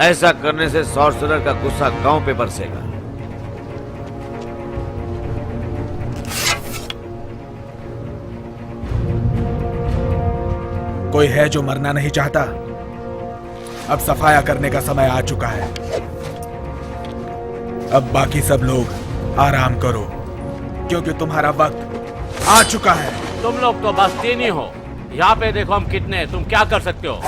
ऐसा करने से सॉर्सरर का गुस्सा गांव पे बरसेगा। कोई है जो मरना नहीं चाहता? अब सफाया करने का समय आ चुका है। अब बाकी सब लोग आराम करो, क्योंकि तुम्हारा वक्त आ चुका है। तुम लोग तो बस 3 ही हो। यहाँ पे देखो हम कितने हैं, तुम क्या कर सकते हो?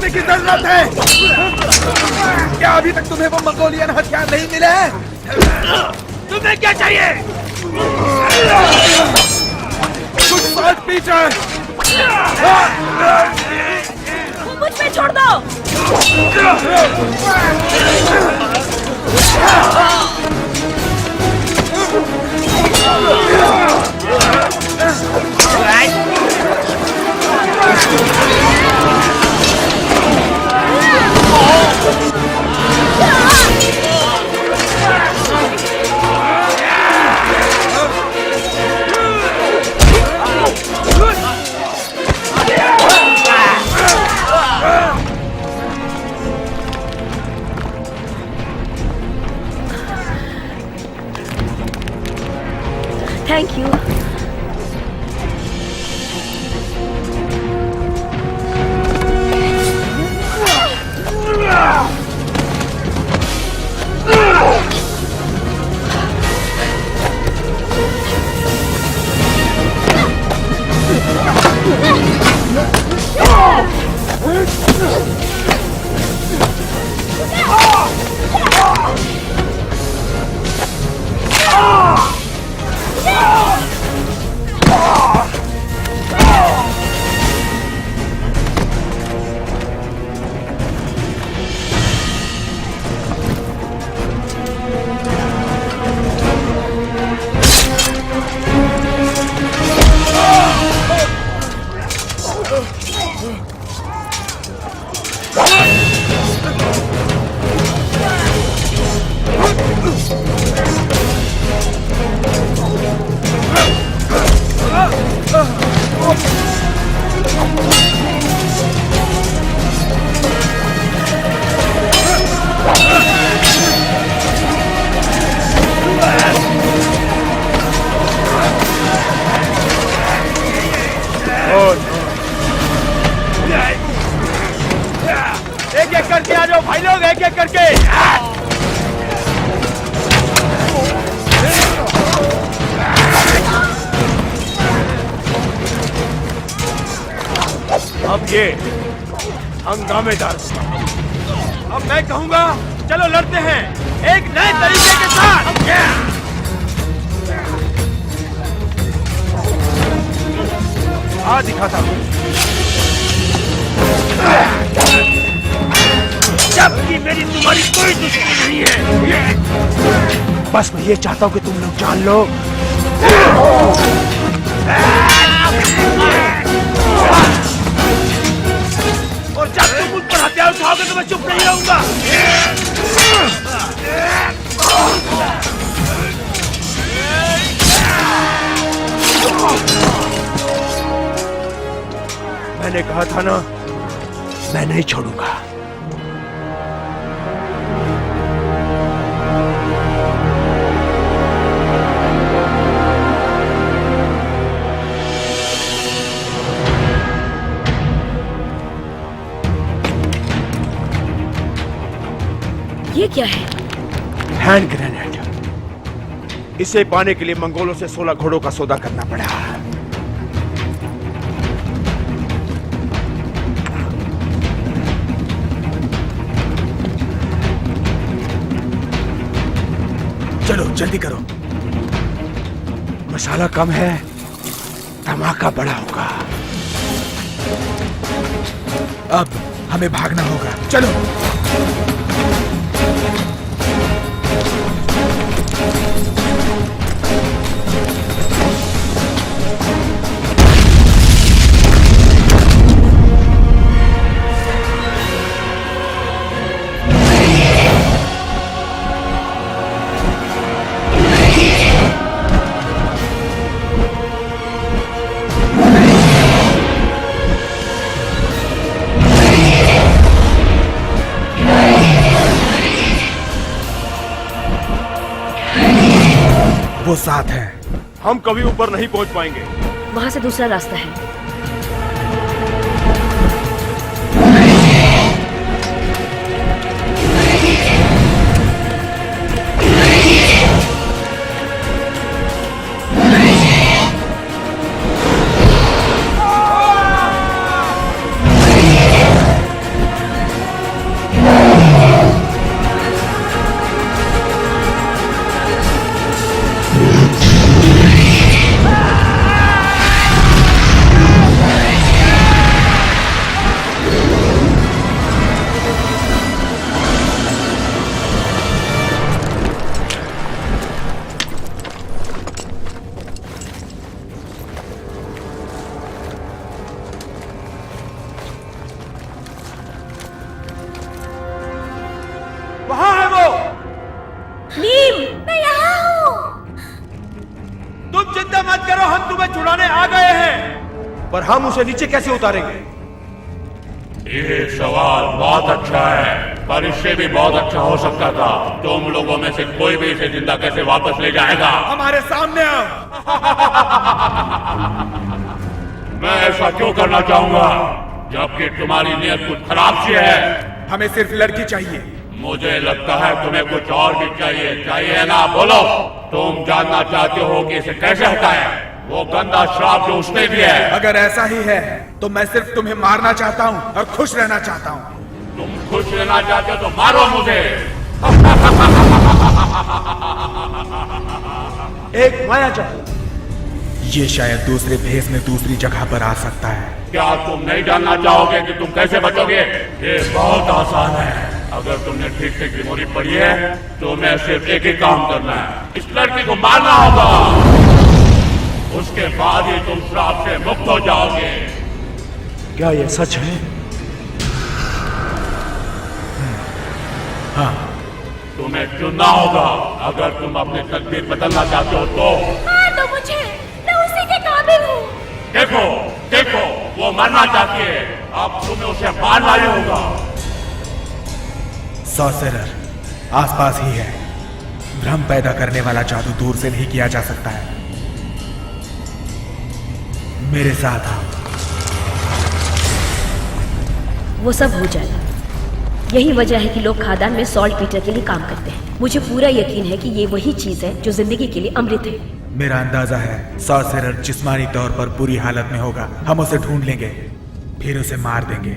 की जरूरत है। क्या अभी तक तुम्हें वो मंगोलियन हथियार नहीं मिले हैं? तुम्हें क्या चाहिए? कुछ साथ पीछे। मुझ पे छोड़ दो। Thank you. एक एक करके आ जाओ भाई लोग, एक एक करके। अब ये हंगामेदार। अब मैं कहूंगा चलो लड़ते हैं एक नए तरीके के साथ। आ दिखाता हूं। जबकि मेरी तुम्हारी कोई दुश्मनी नहीं है। बस मैं ये चाहता हूं कि तुम लोग जान लो। और जब तुम मुझ पर हथियार उठाओगे तो मैं चुप नहीं रहूंगा। मैंने कहा था ना, मैं नहीं छोड़ूंगा। ये क्या है? Hand grenade. इसे पाने के लिए मंगोलों से 16 घोड़ों का सौदा करना पड़ा। चलो जल्दी करो। मसाला कम है, धमाका बड़ा होगा। अब हमें भागना होगा, चलो। वो साथ है। हम कभी ऊपर नहीं पहुंच पाएंगे। वहां से दूसरा रास्ता है। वहां है वो। नीम, मैं यहाँ हूँ। तुम चिंता मत करो, हम तुम्हें छुड़ाने आ गए हैं। पर हम उसे नीचे कैसे उतारेंगे? ये सवाल बहुत अच्छा है, पर इससे भी बहुत अच्छा हो सकता था। तुम लोगों में से कोई भी इसे जिंदा कैसे वापस ले जाएगा? हमारे सामने आओ। मैं ऐसा क्यों करना चाहूंगा, जबकि तुम्हारी नीयत कुछ खराब सी है। हमें सिर्फ लड़की चाहिए। मुझे लगता है तुम्हें कुछ और भी चाहिए। चाहिए ना? बोलो। तुम जानना चाहते हो कि इसे कैसे हटाएं? वो गंदा श्राप जो उसने दिया है। अगर ऐसा ही है तो मैं सिर्फ तुम्हें मारना चाहता हूँ और खुश रहना चाहता हूँ। तुम खुश रहना चाहते हो तो मारो मुझे। एक माया जाल। ये शायद दूसरे भेस में दूसरी जगह पर आ सकता है। क्या तुम नहीं जानना चाहोगे कि तुम कैसे बचोगे? ये बहुत आसान है। अगर तुमने ठीक से गिरमोरी पढ़ी है तो मैं सिर्फ एक ही काम करना है, इस लड़की को मारना होगा। उसके बाद ही तुम श्राप से मुक्त हो जाओगे। क्या यह सच है? हाँ। तुम्हें चुनना होगा। अगर तुम अपनी तकदीर बदलना चाहते हो तो मार दो मुझे, मैं उसी के काबिल हूँ। देखो देखो, वो मरना चाहती है। अब तुम्हें उसे मारना ही होगा। सॉर्सरर आसपास ही है। भ्रम पैदा करने वाला जादू दूर से नहीं किया जा सकता है। मेरे साथ आओ। वो सब हो जाएगा। यही वजह है कि लोग खादान में सॉल्ट पीटर के लिए काम करते हैं। मुझे पूरा यकीन है कि ये वही चीज है जो जिंदगी के लिए अमृत है। मेरा अंदाजा है सॉर्सरर जिस्मानी तौर पर बुरी हालत में होगा। हम उसे ढूंढ लेंगे, फिर उसे मार देंगे।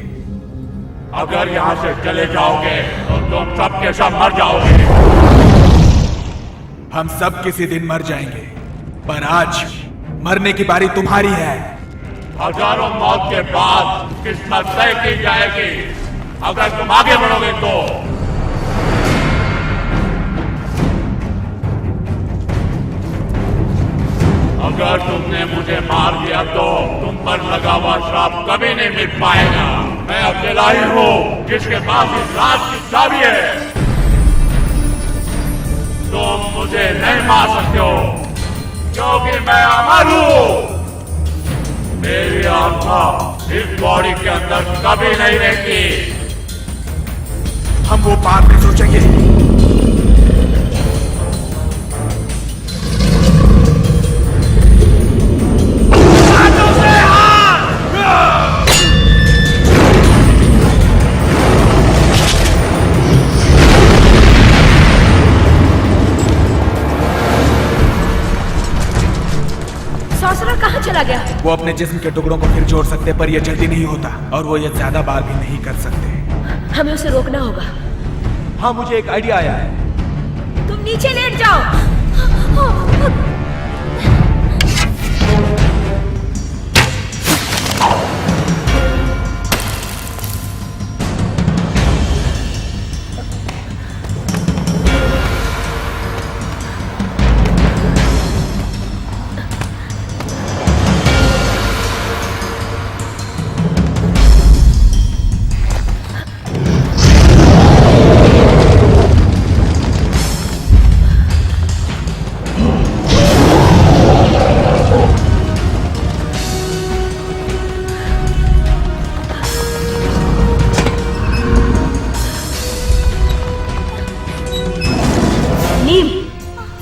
अगर यहाँ से चले जाओगे तो तुम सब के सब मर जाओगे। हम सब किसी दिन मर जाएंगे, पर आज मरने की बारी तुम्हारी है। हजारों मौत के बाद किस्मत तय की जाएगी। अगर तुम आगे बढ़ोगे तो अगर तुमने मुझे मार दिया तो तुम पर लगा हुआ श्राप कभी नहीं मिट पाएगा। मैं अकेला ही हूँ जिसके पास इस राज की चाबी है। तुम मुझे नहीं मार सकते हो क्योंकि मैं अमर हूँ। मेरी आत्मा इस बॉडी के अंदर कभी नहीं रहती। हम वो बाद में सोचेंगे। चला गया? वो अपने जिस्म के टुकड़ों को फिर जोड़ सकते, पर ये जल्दी नहीं होता, और वो ये ज्यादा बार भी नहीं कर सकते। हमें उसे रोकना होगा। हाँ, मुझे एक आइडिया आया है। तुम नीचे लेट जाओ।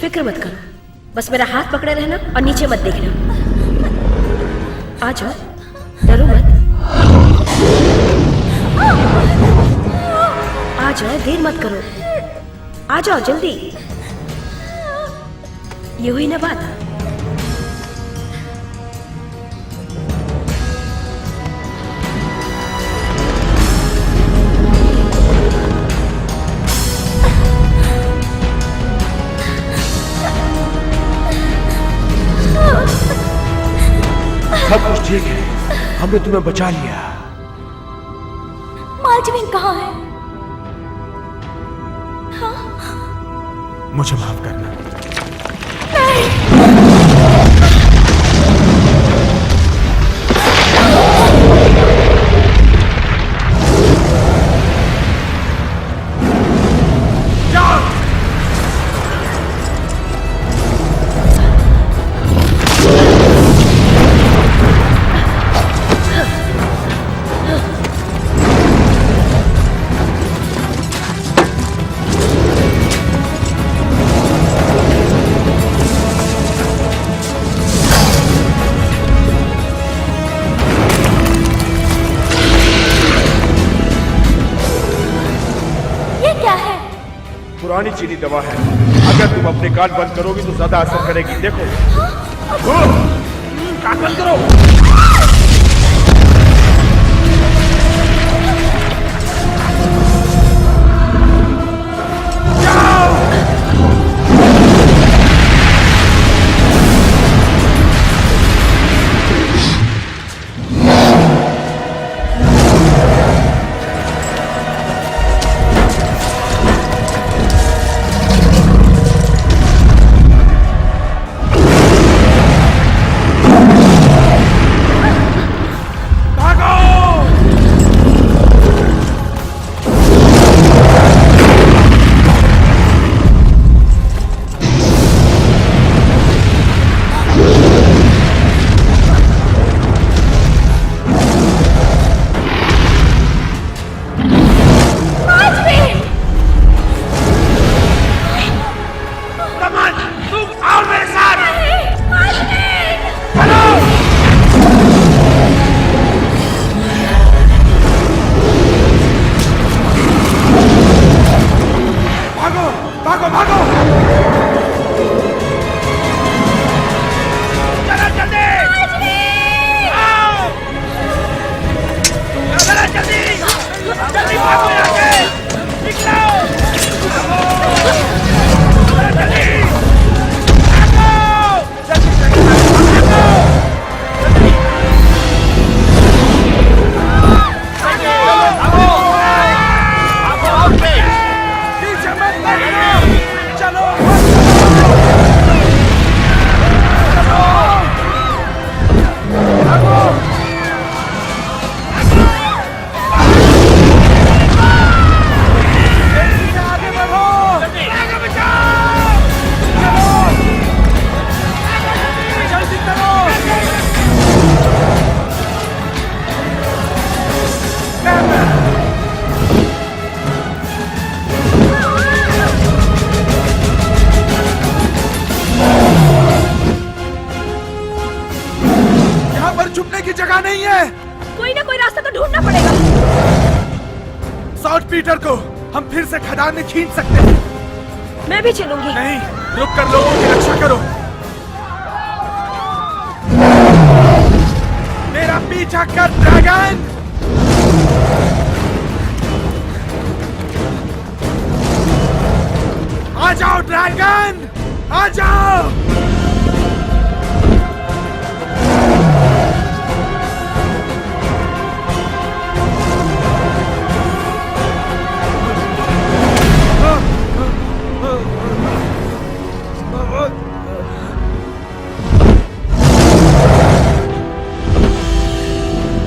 फिक्र मत करो, बस मेरा हाथ पकड़े रहना और नीचे मत देखना। आ जाओ, डरो मत। आ जाओ, देर मत करो। आ जाओ जल्दी। ये हुई ना बात। सब कुछ ठीक है, हमने तुम्हें बचा लिया। मालजमीन कहाँ है? मुझे माफ करना। पुरानी चीनी दवा है, अगर तुम अपने कान बंद करोगी तो ज्यादा असर करेगी। देखो, कान बंद करो। पीटर को हम फिर से खदान में खींच सकते हैं। मैं भी चलूंगी। नहीं, रुक कर लोगों की रक्षा करो। मेरा पीछा कर ड्रैगन। आ जाओ ड्रैगन, आ जाओ।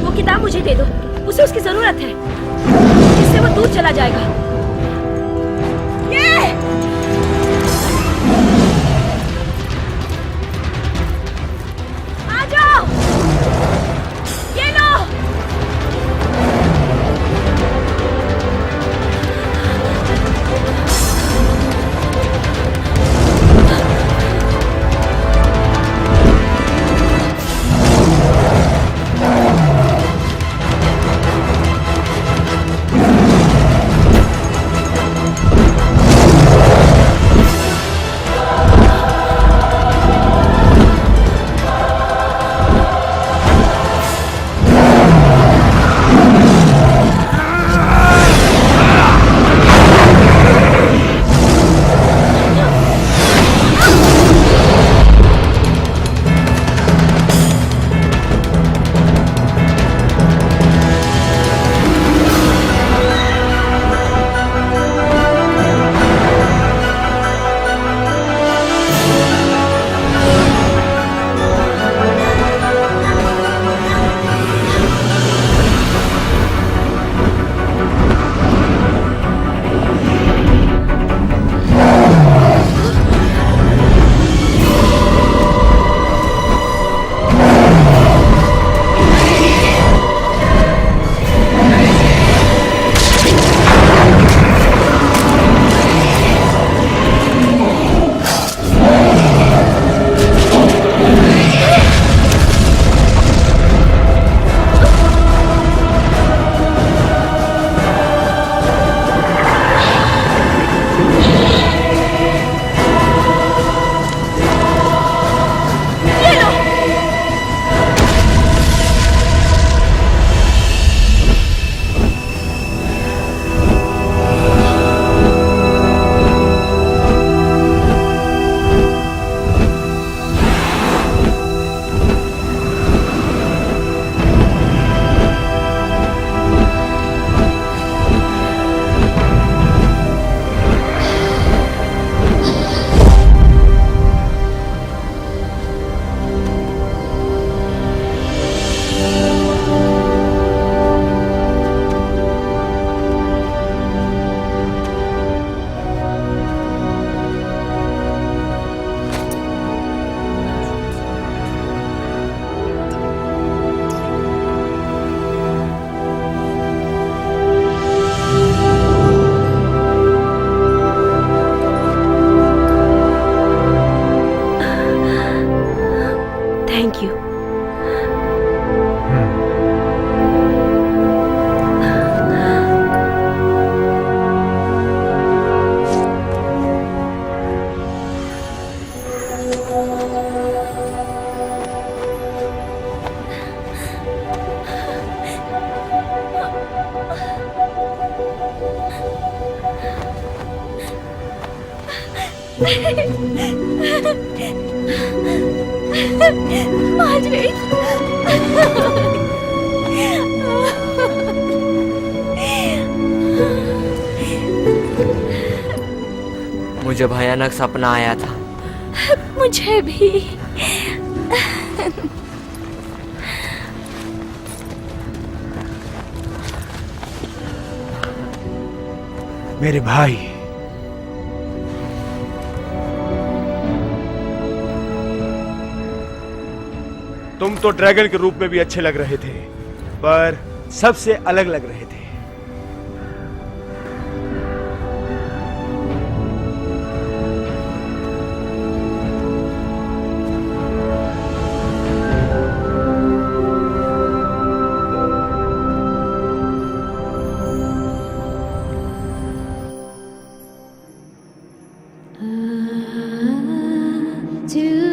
वो किताब मुझे दे दो, उसे उसकी जरूरत है, इससे वो दूर चला जाएगा। ये! आ जाओ, ये लो। Thank you. मुझे भयानक सपना आया था। मुझे भी। मेरे भाई, तुम तो ड्रैगन के रूप में भी अच्छे लग रहे थे, पर सबसे अलग लग रहे थे। To